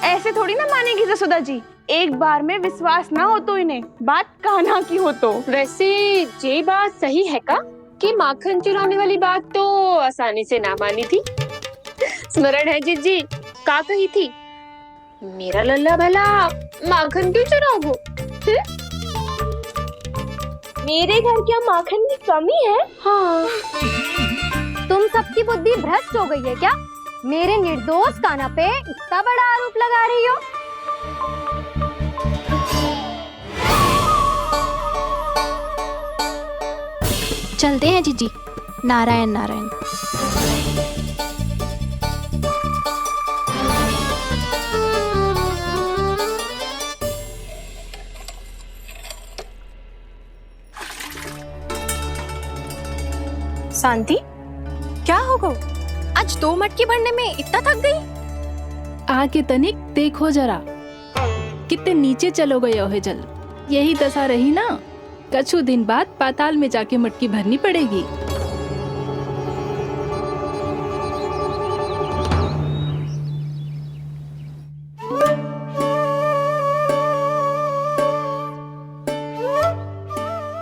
ऐसे थोड़ी ना मानेगी जसोदा जी। एक बार में विश्वास ना हो तो इन्हें, बात कान्हा की हो तो। वैसे ये बात सही है का कि माखन चुराने वाली बात तो आसानी से ना मानी थी। स्मरण है जीजी, का कही थी? मेरा लल्ला भला माखन क्यों चुराओगे? मेरे घर क्या माखन की कमी है? हाँ। तुम सबकी बुद्धि भ्रष्ट हो गई है क्या? मेरे निर्दोष कान्हा पे इतना बड़ा आरोप लगा रही हो? चलते हैं जीजी। नारायण नारायण। शांति, क्या हो गो? आज 2 मटकी भरने में इतना थक गई? आके तनिक देखो जरा, कितने नीचे चलो गए हो जल। यही दशा रही ना, कछु दिन बाद पाताल में जाके मटकी भरनी पड़ेगी।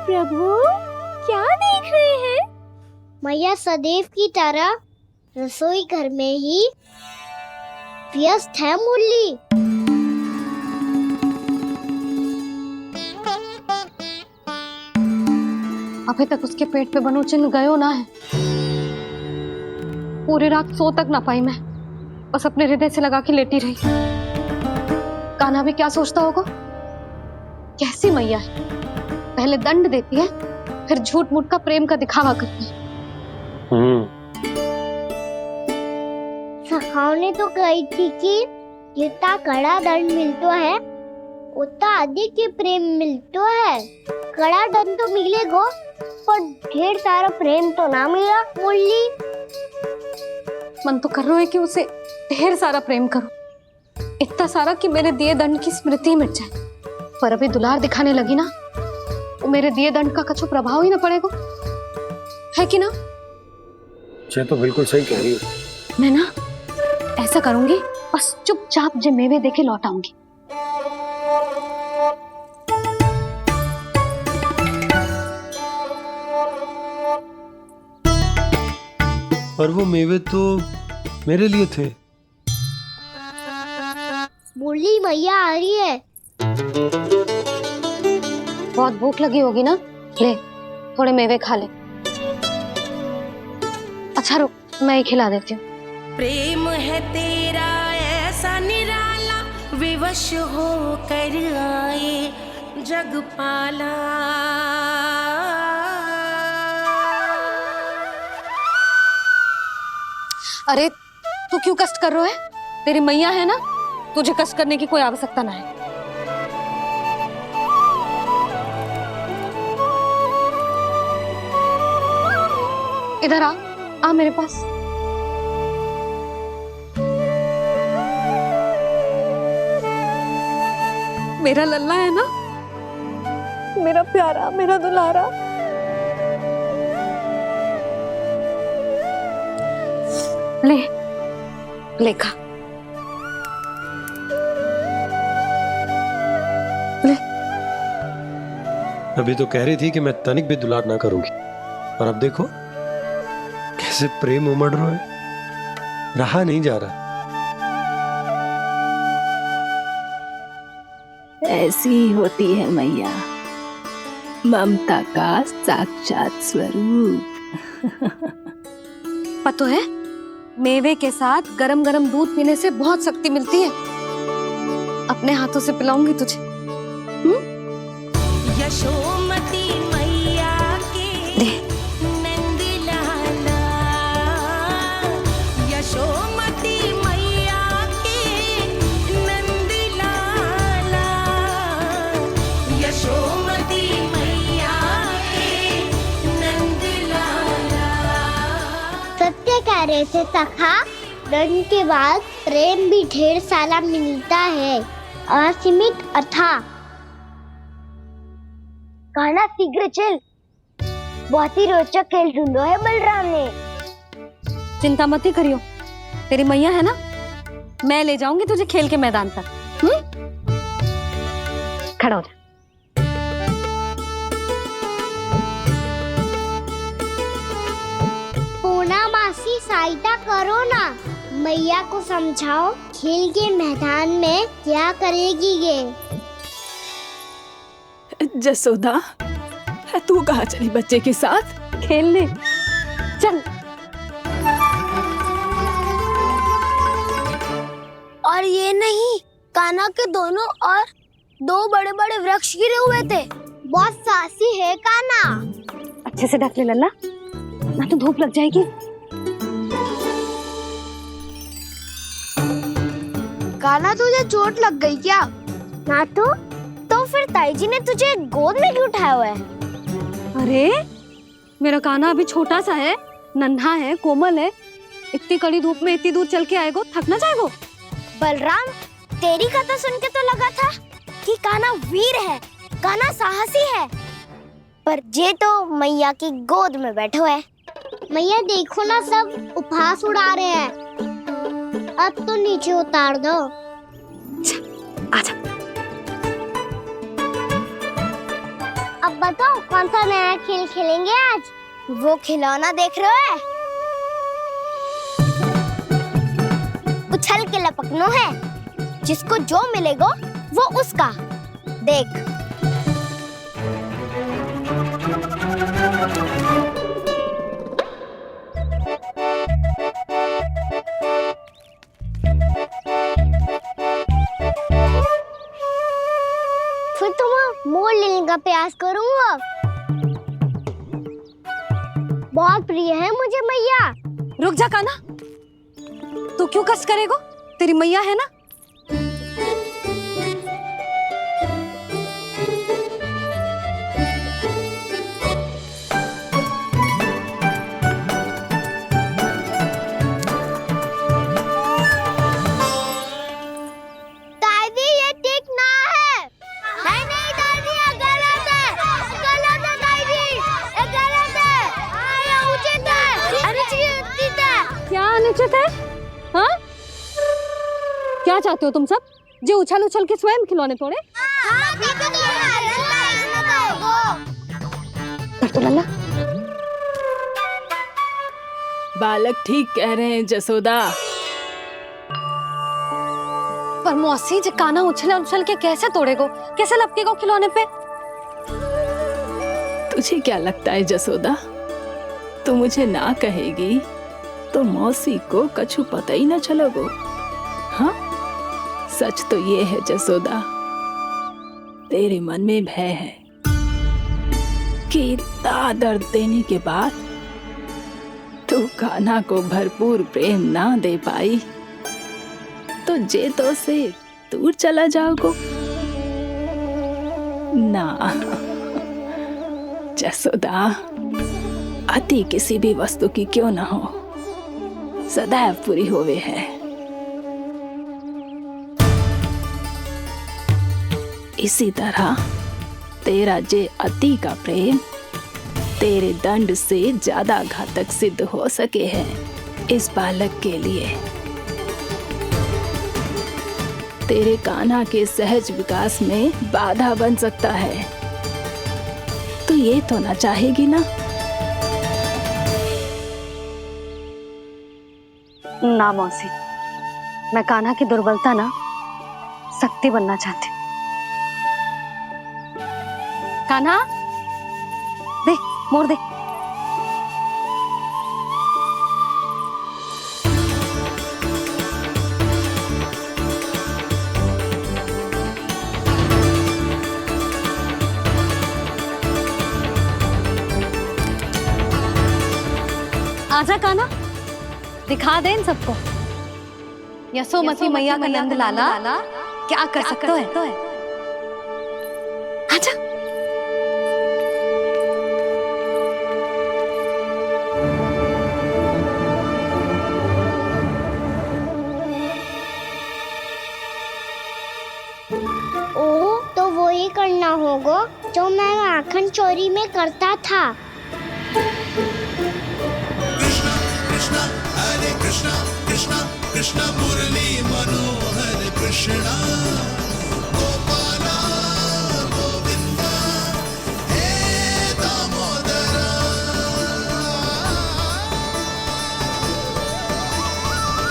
प्रभु, क्या देख रहे हैं? मैया सदैव की तरह रसोई घर में ही व्यस्त है मुरली। अभी तक उसके पेट पे बनो चिन्ह गयो ना है। पूरी रात सो तक ना पाई मैं, बस अपने हृदय से लगा के लेटी रही। कान्हा भी क्या सोचता होगा? कैसी मैया है, पहले दंड देती है, फिर झूठ मूठ का प्रेम का दिखावा करती है। सखाओ ने तो कही थी कि जितना कड़ा दंड मिलता है उतना अधिक की प्रेम मिलतो है। कड़ा दन तो मिलेगो पर ढेर सारा प्रेम तो ना मिला। मुरली मन तो कर रहा है कि उसे ढेर सारा प्रेम करूं, इतना सारा कि मेरे दिए दंड की स्मृति मिट जाए। पर अभी दुलार दिखाने लगी ना, वो मेरे दिए दंड का कछु प्रभाव ही ना पड़ेगा, है कि ना? ये तो बिल्कुल सही कह रही हो। मैं ना ऐसा करूंगी, बस चुपचाप जे मेवे देखे लौट आऊंगी। पर वो मेवे तो मेरे लिए थे। मुरली मैया आ रही है। बहुत भूख लगी होगी ना, ले थोड़े मेवे खा ले। अच्छा रुक, मैं ही खिला देती हूँ। प्रेम है तेरा ऐसा निराला, विवश हो कर आए जग पाला। अरे तू क्यों कष्ट कर रहा है? तेरी मैया है ना, तुझे कष्ट करने की कोई आवश्यकता ना है। इधर आ मेरे पास। मेरा लल्ला है ना, मेरा प्यारा, मेरा दुलारा। ले ले खा, ले। अभी तो कह रही थी कि मैं तनिक भी दुलार ना करूंगी, और अब देखो कैसे प्रेम उमड़ रहा है, रहा नहीं जा रहा। ऐसी ही होती है मैया, ममता का साक्षात स्वरूप। पता है, मेवे के साथ गरम गरम दूध पीने से बहुत शक्ति मिलती है। अपने हाथों से पिलाऊंगी तुझे। यशोमती मैया के नंद लाला, यशोमती मैया के नंद लाला, यशोमती मैया के नंद लाला। सत्य कह रहे थे सखा, दंड के बाद प्रेम भी ढेर सारा मिलता है, असीमित अथाह। कहना शीघ्र चल, बहुत ही रोचक खेल ढूंढो है बलराम ने। चिंता मत ही करियो, तेरी मैया है ना, मैं ले जाऊंगी तुझे खेल के मैदान तक। खड़ा हो जा। पूना मासी सहायता करो ना, मैया को समझाओ खेल के मैदान में क्या करेगी ये। जसोदा, तू कहाँ चली बच्चे के साथ? खेलने चल। और ये नहीं, कान्हा के दोनों और दो बड़े बड़े वृक्ष गिरे हुए थे। बहुत साहसी है कान्हा। अच्छे से ढक ले लल्ला, ना तो धूप लग जाएगी। कान्हा तुझे चोट लग गई क्या? ना तो फिर ताई जी ने तुझे गोद में क्यों उठाया हुआ है? अरे मेरा कान्हा अभी छोटा सा है, नन्हा है, कोमल है। इतनी कड़ी धूप में इतनी दूर चल के आएगो, थक ना जाएगो। बलराम, तेरी कथा सुन के तो लगा था कि कान्हा वीर है, कान्हा साहसी है, पर ये तो मैया की गोद में बैठो है। मैया देखो ना, सब उपहास उड़ा रहे हैं। अब तो नीचे उतार दो। आजा। अब बताओ कौन सा नया खेल खेलेंगे आज? वो खिलौना देख रहे हो? उछल के लपकनो है, जिसको जो मिलेगा वो उसका। देख। फिर तुम मोड़ लेने का प्रयास करूंगा। बहुत प्रिय है मुझे मैया। रुक जा कान्हा, तू क्यों कष्ट करेगो? तेरी मैया है ना। चाहते हो तुम सब? जो उछल उछल के स्वयं खिलौने तोड़े? कर तो लल्ला। बालक ठीक कह रहे हैं जसोदा। पर मौसी जे काना उछल उछल के कैसे तोड़ेगो, कैसे लपकेगो खिलौने पे? तुझे क्या लगता है जसोदा, तू मुझे ना कहेगी तो मौसी को कछु पता ही न चलोगो। हाँ, सच तो ये है जसोदा, तेरे मन में भय है कि इतना दर्द देने के बाद तू कान्हा को भरपूर प्रेम ना दे पाई तो जेतो से दूर चला जाओगो ना। जसोदा, अति किसी भी वस्तु की क्यों ना हो, सदैव पूरी होवे है। इसी तरह तेरा जे अति का प्रेम तेरे दंड से ज्यादा घातक सिद्ध हो सके है इस बालक के लिए। तेरे कान्हा के सहज विकास में बाधा बन सकता है। तो ये तो ना चाहेगी ना? ना मौसी, मैं कान्हा की दुर्बलता ना शक्ति बनना चाहती। कान्हा, दे मोड़ दे। आजा कान्हा, दिखा दे इन सबको यशोमती मैया का नंद लाला क्या कर सकता है। आजा। ओ, तो वो ही करना होगा जो मैं माखन चोरी में करता था। हरे कृष्णा कृष्णा कृष्णा मुरली मनोहर कृष्णा गोपाला गोविंदा हे दामोदरा।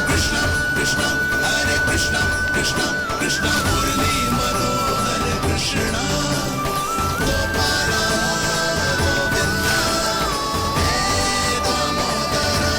कृष्णा कृष्णा हरे कृष्णा कृष्णा कृष्णा मुरली मनोहर कृष्णा गोपाला गोविंदा हे दामोदरा।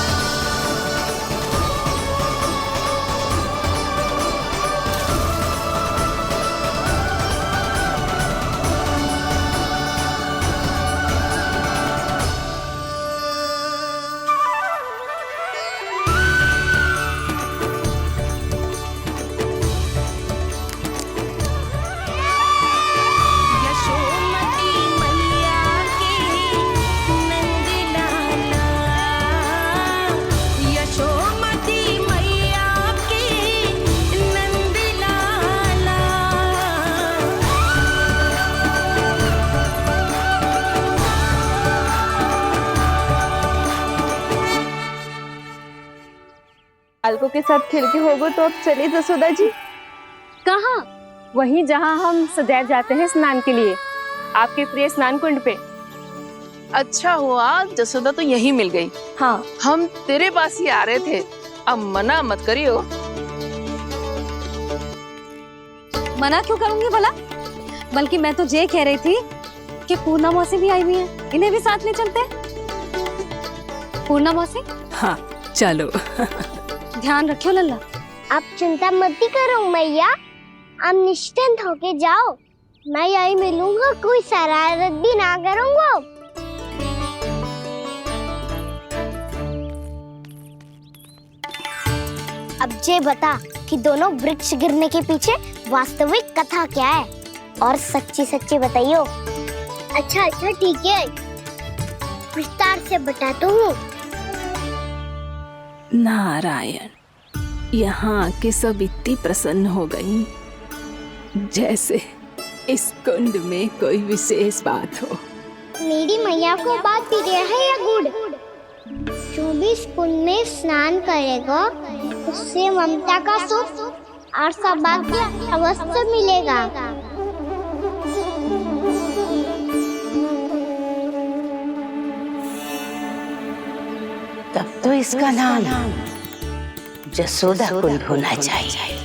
यशोमती मैया के नंद लाला, यशोमती मैया के नंद लाला। बालकों के साथ खेल के होगो तो अब चलिए जसोदा जी। कहाँ? वहीं जहाँ हम सदैव जाते हैं स्नान के लिए, आपके प्रिय स्नान कुंड पे। अच्छा हुआ जसोदा तो यहीं मिल गई। हाँ, हम तेरे पास ही आ रहे थे, अब मना मत करियो। मना क्यों करूंगी भला? बल्कि मैं तो ये कह रही थी कि पूर्णा मौसी भी आई हुई है, इन्हें भी साथ ले चलते हैं। पूर्णा मौसी, हाँ चलो। ध्यान रखियो लल्ला। आप चिंता मत करो मैया, आप निश्चिंत होके जाओ, मैं यही मिलूंगा, कोई शरारत भी ना करूंगा। अब ये बता कि दोनों वृक्ष गिरने के पीछे वास्तविक कथा क्या है, और सच्ची सच्ची बताइयो। अच्छा अच्छा ठीक है, विस्तार से बताता हूँ। नारायण, यहाँ के सब इतनी प्रसन्न हो गई जैसे इस कुंड में कोई विशेष बात हो। मेरी मैया को बात प्रिय है या गुड़? जो भी इस कुंड में स्नान करेगा उससे ममता का सुख और सौभाग्य अवश्य मिलेगा। तब तो इसका नाम जसोदा कुंड होना चाहिए।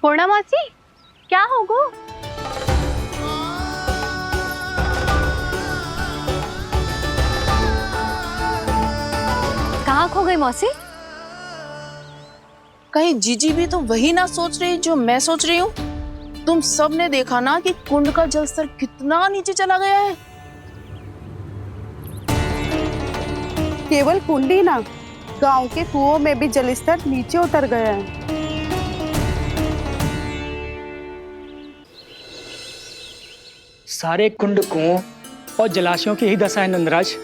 पूर्णा मौसी, क्या होगो? कहाँ खो गई मौसी? कहीं जीजी भी तो वही ना सोच रही जो मैं सोच रही हूँ? तुम सब ने देखा ना कि कुंड का जलस्तर कितना नीचे चला गया है। केवल कुंड ही ना, गांव के कुओं में भी जलस्तर नीचे उतर गया है। सारे कुंड कुओं और जलाशयों की ही दशा है नंदराज।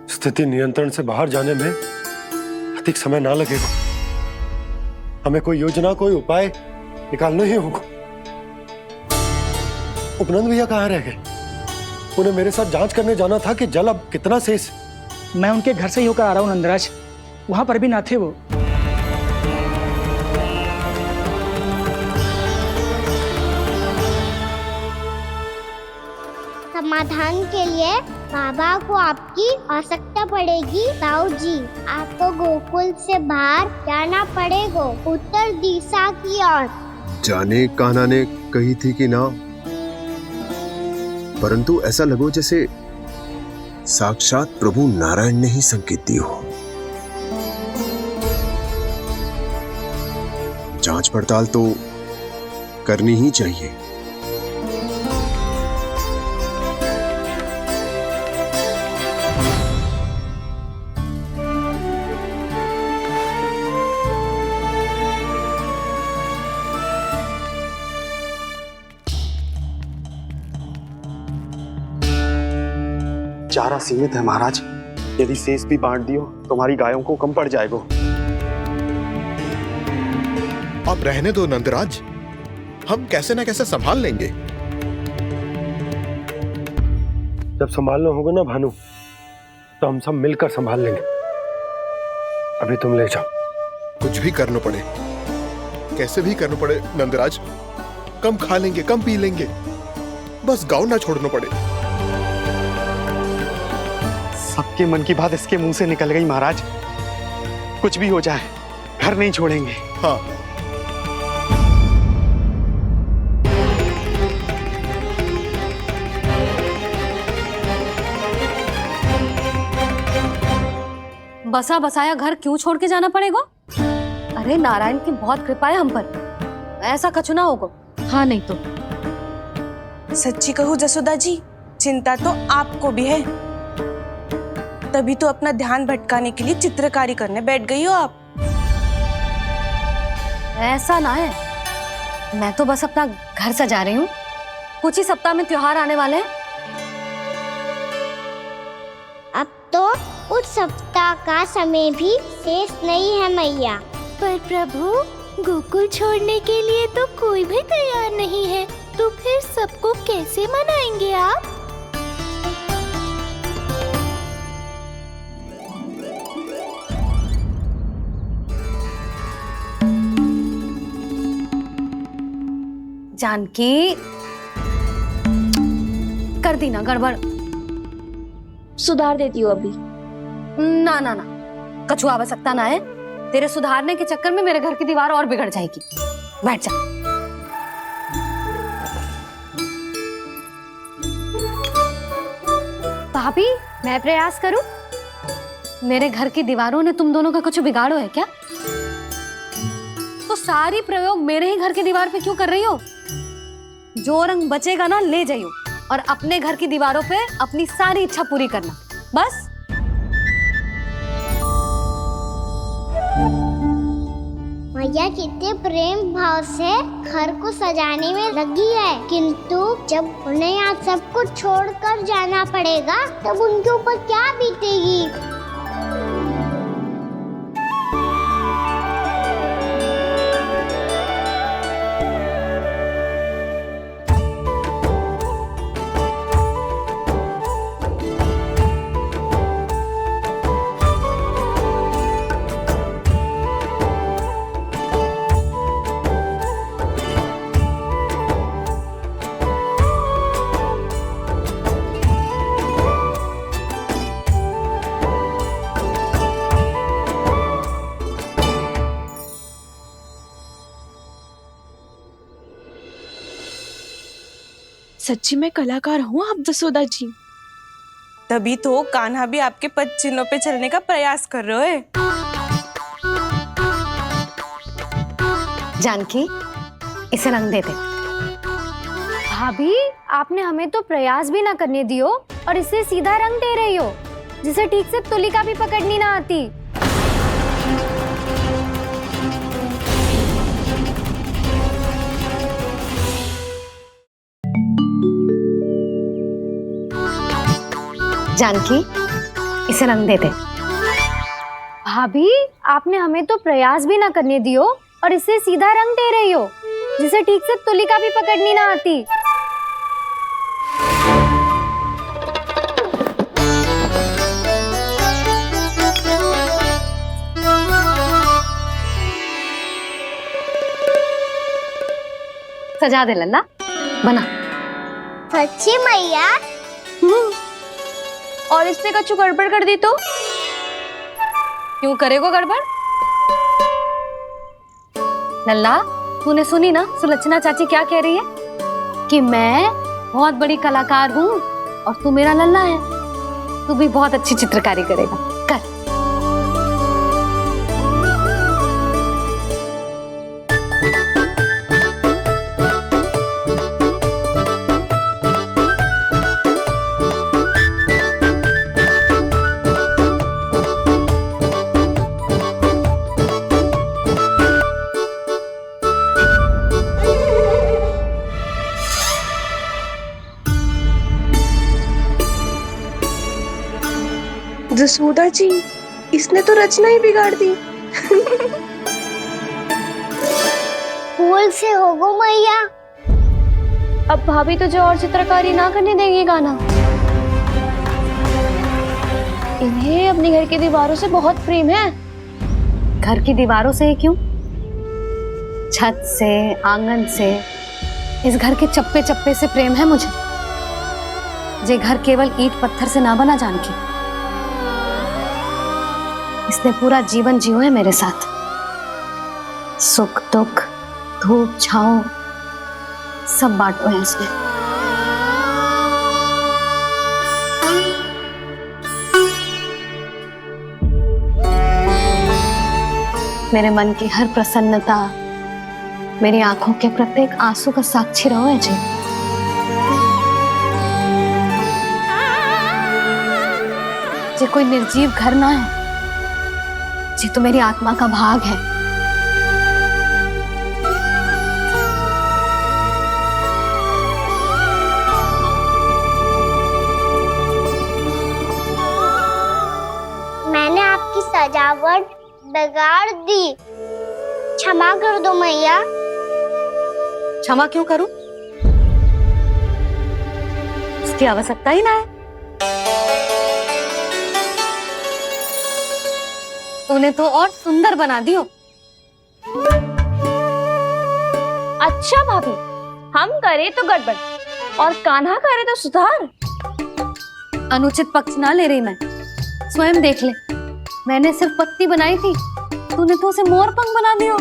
स्थिति नियंत्रण से बाहर जाने में अधिक समय ना लगेगा। हमें कोई योजना, कोई उपाय निकालना ही होगा। उपनंद भैया कहाँ रह गए? उन्हें मेरे साथ जांच करने जाना था कि जल अब कितना शेष। मैं उनके घर से ही होकर आ रहा हूँ नंदराज, वहां पर भी ना थे वो। समाधान के लिए बाबा को आपकी आवश्यकता पड़ेगी। ताऊ जी, आपको गोकुल से बाहर जाना पड़ेगा, उत्तर दिशा की ओर। जाने कान्हा ने कही थी कि ना, परंतु ऐसा लगो जैसे साक्षात प्रभु नारायण ने ही संकेत दी हो। जांच पड़ताल तो करनी ही चाहिए। चारा सीमित है महाराज, यदि शेष भी बांट दियो तो हमारी गायों को कम पड़ जाएगा। अब रहने दो नंदराज, हम कैसे न कैसे संभाल लेंगे। जब संभालना होगा ना भानु, तो हम सब मिलकर संभाल लेंगे। अभी तुम ले जाओ। कुछ भी करना पड़े, कैसे भी करना पड़े नंदराज, कम खा लेंगे, कम पी लेंगे, बस गाँव ना छोड़ना पड़े। सबके मन की बात इसके मुंह से निकल गई महाराज। कुछ भी हो जाए, घर नहीं छोड़ेंगे। हाँ, बसा बसाया घर क्यों छोड़ के जाना पड़ेगा? अरे नारायण की बहुत कृपा है हम पर, ऐसा कछु ना होगा। हाँ नहीं तो सच्ची कहूँ जसोदा जी, चिंता तो आपको भी है, तभी तो अपना ध्यान भटकाने के लिए चित्रकारी करने बैठ गई हो आप। ऐसा ना है, मैं तो बस अपना घर सजा रही हूँ। कुछ ही सप्ताह में त्योहार आने वाले हैं। अब तो उस सप्ताह का समय भी शेष नहीं है मैया। पर प्रभु, गोकुल छोड़ने के लिए तो कोई भी तैयार नहीं है, तो फिर सबको कैसे मनाएंगे आप? जानकी, कर दी ना गड़बड़। सुधार देती हूँ अभी। ना ना ना, कछु आवश्यकता ना है। तेरे सुधारने के चक्कर में मेरे घर की दीवार और बिगड़ जाएगी। बैठ जा। भाभी, मैं प्रयास करूं? मेरे घर की दीवारों ने तुम दोनों का कुछ बिगाड़ो है क्या? तो सारी प्रयोग मेरे ही घर की दीवार पे क्यों कर रही हो? जो रंग बचेगा ना ले जाइयो, और अपने घर की दीवारों पे अपनी सारी इच्छा पूरी करना, बस। मैया कितने प्रेम भाव से घर को सजाने में लगी है, किंतु जब उन्हें यहाँ सब कुछ छोड़कर जाना पड़ेगा तब उनके ऊपर क्या बीतेगी? सच्ची में कलाकार हूँ आप जसोदा जी। तभी तो कान्हा भी आपके पद चिन्हों पे चलने का प्रयास कर रहे हैं। जानकी, इसे रंग दे दे। भाभी, आपने हमें तो प्रयास भी ना करने दियो और इसे सीधा रंग दे रही हो, जिसे ठीक से तुलिका भी पकड़नी ना आती। जानकी, इसे रंग दे दे। भाभी, आपने हमें तो प्रयास भी ना करने दियो और इसे सीधा रंग दे रही हो, जिसे ठीक से तुलिका भी पकड़नी ना आती। सजा दे लल्ला, बना। सच्ची मैया? और इसने कछु गड़बड़ कर दी तो? क्यों करेगो गड़बड़? लल्ला, तूने सुनी ना सुलक्षणा चाची क्या कह रही है? कि मैं बहुत बड़ी कलाकार हूँ और तू मेरा लल्ला है। तू भी बहुत अच्छी चित्रकारी करेगा, कर। जसोदा जी, इसने तो रचना ही बिगाड़ दी। फूल से होगो मैया। अब भाभी तुझे और चित्रकारी ना करने देंगी गाना। इन्हें अपने घर की दीवारों से बहुत प्रेम है। घर की दीवारों से क्यों? छत से, आंगन से, इस घर के चप्पे चप्पे से प्रेम है मुझे। ये घर केवल ईंट पत्थर से ना बना जानकी। इसने पूरा जीवन जियो है मेरे साथ। सुख दुख, धूप छाँव सब बांटो है इसने। मेरे मन की हर प्रसन्नता, मेरी आंखों के प्रत्येक आंसू का साक्षी रहो है जी। ये कोई निर्जीव घर ना है, ये तो मेरी आत्मा का भाग है। मैंने आपकी सजावट बिगाड़ दी, क्षमा कर दो मैया। क्षमा क्यों करूं? उसकी आवश्यकता ही ना है। तूने तो और सुंदर बना दियो। अच्छा भाभी, हम करे तो गड़बड़ और कान्हा करे तो सुधार। अनुचित पक्ष ना ले रही मैं, स्वयं देख ले। मैंने सिर्फ पत्ती बनाई थी, तूने तो उसे मोर पंख बना दियो।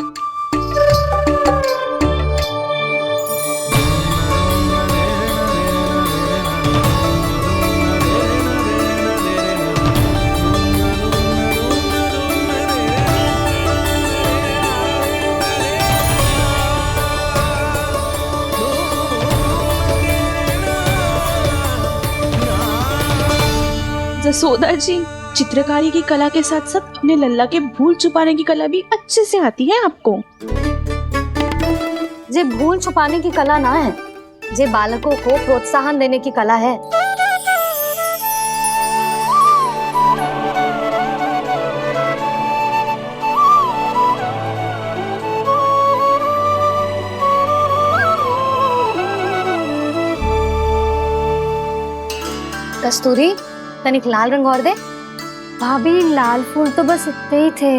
जसोदा जी, चित्रकारी की कला के साथ साथ अपने लल्ला के भूल छुपाने की कला भी अच्छे से आती है आपको। ये भूल छुपाने की कला ना है, ये बालकों को प्रोत्साहन देने की कला है। कस्तूरी, तनिक लाल रंग और दे। भाभी, लाल फूल तो बस इतने ही थे।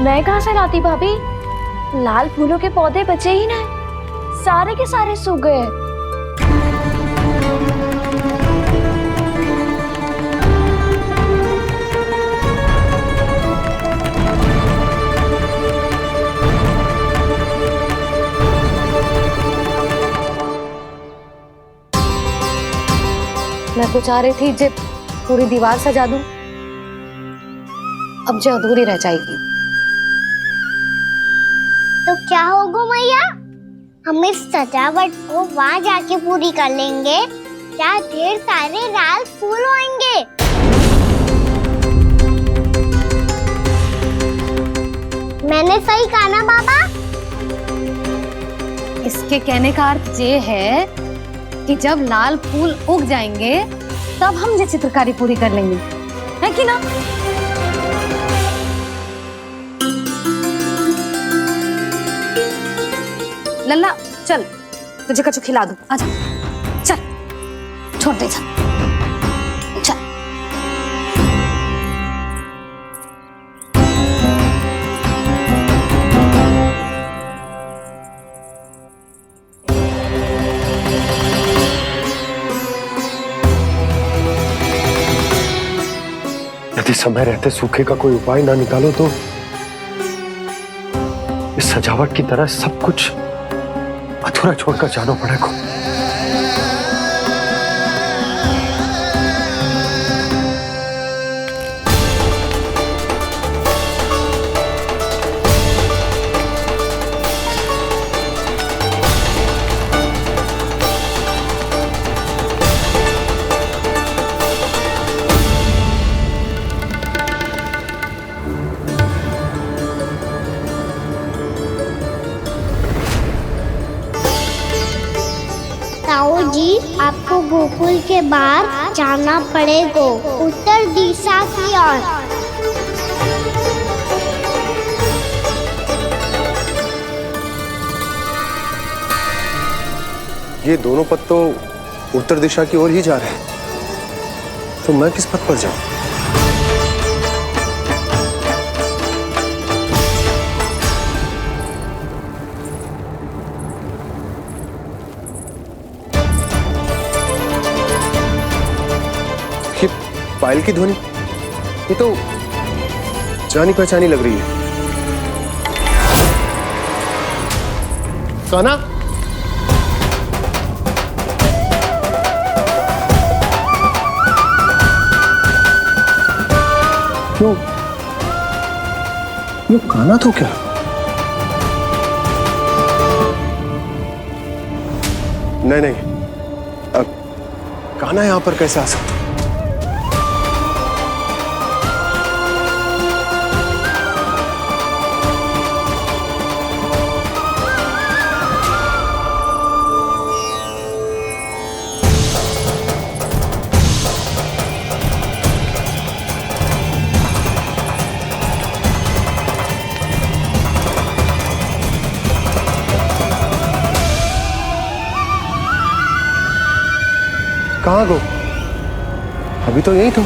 मैं कहाँ से लाती भाभी? लाल फूलों के पौधे बचे ही ना, सारे के सारे सूख गए। मैं तो चाह रही थी जे पूरी दीवार सजा दूं, अब जो अधूरी रह जाएगी। तो क्या होगा मैया, हम इस सजावट को वहाँ जाके पूरी कर लेंगे, क्या ढेर सारे लाल फूल होंगे। मैंने सही कहा ना बाबा? इसके कहने का अर्थ ये है कि जब लाल फूल उग जाएंगे तब हम ये चित्रकारी पूरी कर लेंगे, है कि ना? लल्ला चल, तुझे कछु खिला दूं, आजा चल, छोड़ दे चल। यदि समय रहते सूखे का कोई उपाय ना निकालो तो इस सजावट की तरह सब कुछ अधूरा छोड़कर जाना पड़ेगा। ताऊ जी, आपको गोकुल के बाहर जाना पड़ेगा, उत्तर दिशा की ओर। ये दोनों पथ तो उत्तर दिशा की ओर ही जा रहे हैं, तो मैं किस पथ पर जाऊं? ये पायल की ध्वनि, ये तो जानी पहचानी लग रही है। कान्हा, क्यों? ये कान्हा तो क्या? नहीं नहीं, अब कान्हा यहां पर कैसे आ सकता? कहाँ गो? अभी तो यही तुम।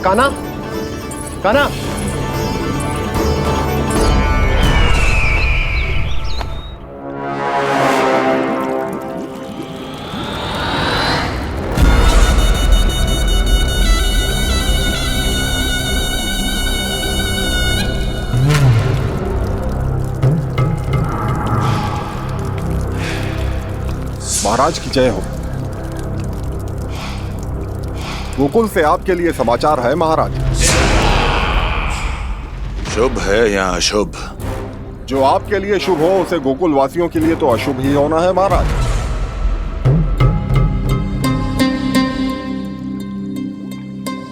कान्हा, कान्हा, महाराज की जय हो। गोकुल से आपके लिए समाचार है महाराज। शुभ है या अशुभ? जो आपके लिए शुभ हो उसे गोकुल वासियों के लिए तो अशुभ ही होना है महाराज।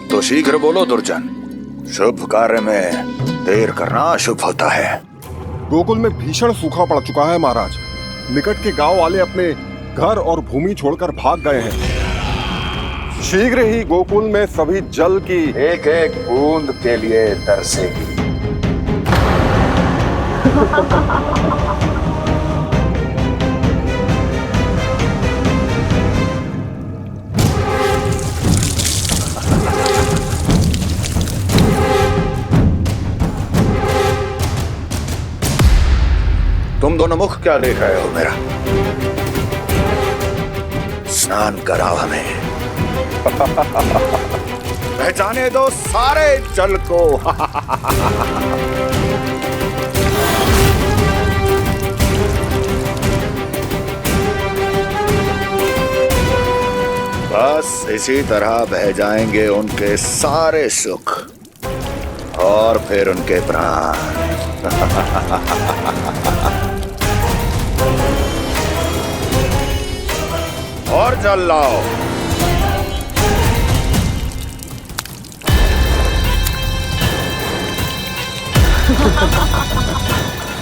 तो शीघ्र बोलो दुर्जन, शुभ कार्य में देर करना अशुभ होता है। गोकुल में भीषण सूखा पड़ चुका है महाराज। निकट के गांव वाले अपने घर और भूमि छोड़कर भाग गए हैं। शीघ्र ही गोकुल में सभी जल की एक एक बूंद के लिए तरसेगी। तुम दोनों मुख क्या देख रहे हो मेरा? स्नान कराओ हमें। पहचाने दो सारे जल को। बस इसी तरह बह जाएंगे उनके सारे सुख और फिर उनके प्राण। और जल लाओ।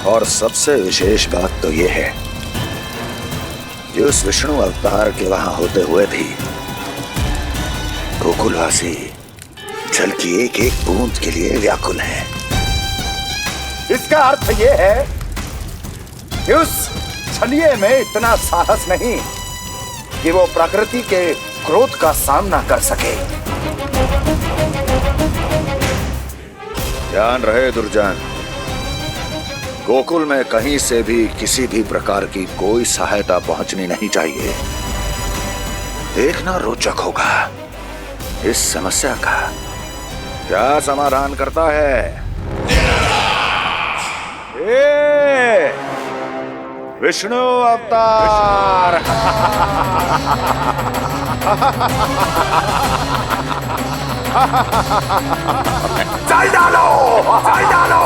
और सबसे विशेष बात तो यह है कि उस विष्णु अवतार के वहां होते हुए भी गोकुलवासी जल की एक एक बूंद के लिए व्याकुल है। इसका अर्थ यह है कि उस छलिए में इतना साहस नहीं कि वो प्रकृति के क्रोध का सामना कर सके। ध्यान रहे दुर्जन, गोकुल में कहीं से भी किसी भी प्रकार की कोई सहायता पहुंचनी नहीं चाहिए। देखना रोचक होगा इस समस्या का क्या समाधान करता है। ए, विष्णु अवतार। चल डालो, चल डालो।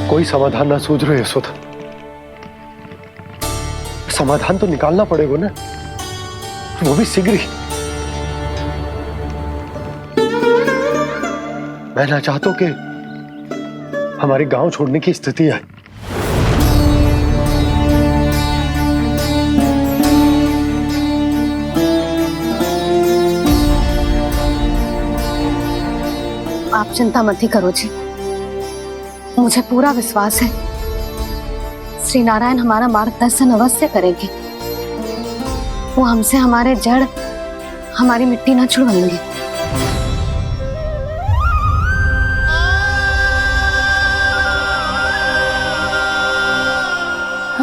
कोई समाधान ना सूझ रहे यशोदा। समाधान तो निकालना पड़ेगा ना, वो भी शीघ्र ही। मैं ना चाहता कि हमारे गांव छोड़ने की स्थिति आए। आप चिंता मत ही करो जी, मुझे पूरा विश्वास है श्री नारायण हमारा मार्गदर्शन अवश्य करेंगे। वो हमसे हमारे जड़, हमारी मिट्टी न छुड़वाएंगे।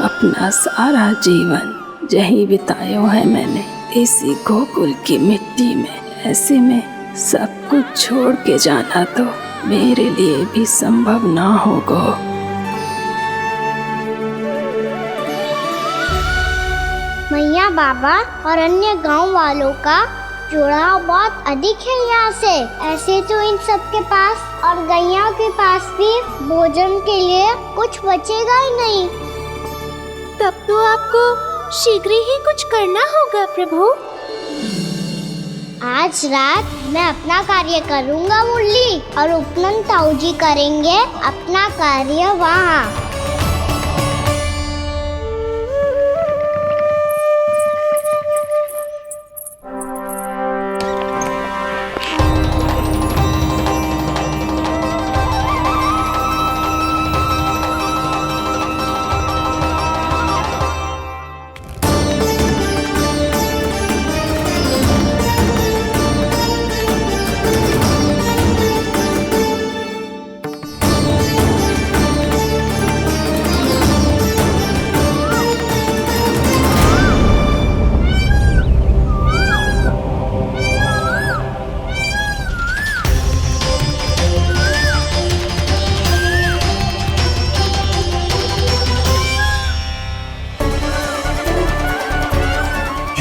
अपना सारा जीवन यही बितायो है मैंने, इसी गोकुल की मिट्टी में। ऐसे में सब कुछ छोड़ के जाना तो मेरे लिए भी संभव ना होगा। मैया बाबा और अन्य गांव वालों का जुड़ाव बहुत अधिक है यहाँ से। ऐसे तो इन सब के पास और गैया के पास भी भोजन के लिए कुछ बचेगा ही नहीं। तब तो आपको शीघ्र ही कुछ करना होगा प्रभु। आज रात मैं अपना कार्य करूँगा मुरली, और उपनंद ताऊ जी करेंगे अपना कार्य वहाँ।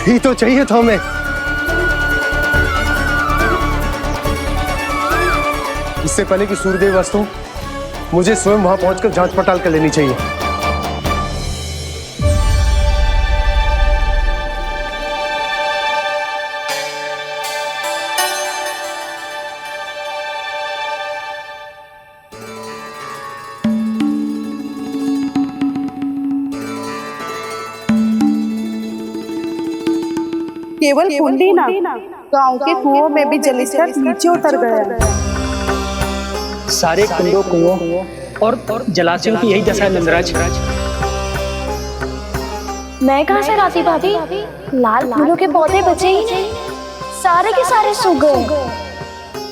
यही तो चाहिए था हमें। इससे पहले कि सूर्यदेव वस्तु, मुझे स्वयं वहां पहुंचकर जांच पड़ताल कर लेनी चाहिए। केवल कुंडी ना, गांव के कुओं में भी जलस्तर नीचे उतर गया। सारे कुंडों, कुओं और जलाशयों की यही दशा है नंदराज। मैं कहाँ से लाती भाभी? लाल फूलों के पौधे बचे ही नहीं। सारे के सारे सो गए।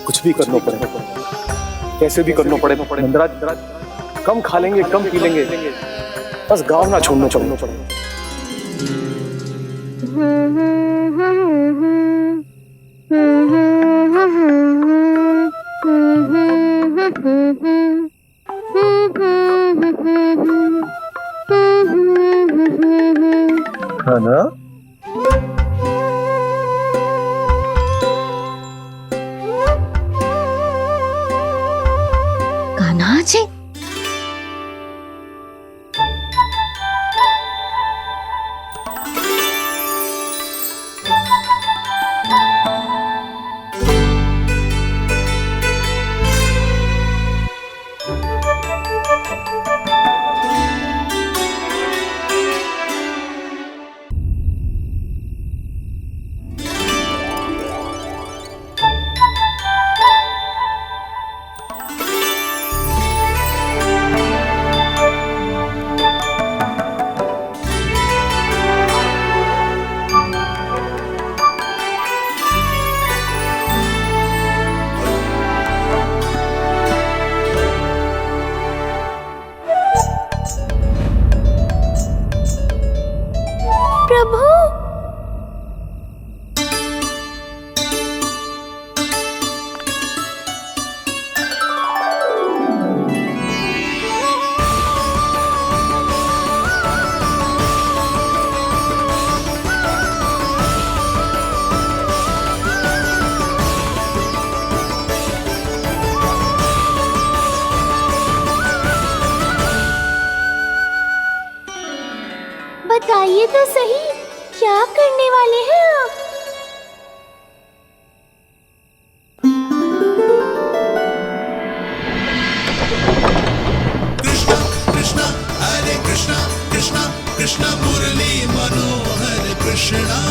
कुछ भी करना पड़े, कैसे भी करना पड़े नंदराज, कम खा लेंगे, कम पी लेंगे, बस गाँव ना छोड़ना पड़े। है ना? कान्हा जी, प्रभु, बताइए तो सही, क्या करने वाले हैं आप? कृष्णा हरे कृष्णा, कृष्णा कृष्णा मुरली मनोहर कृष्णा।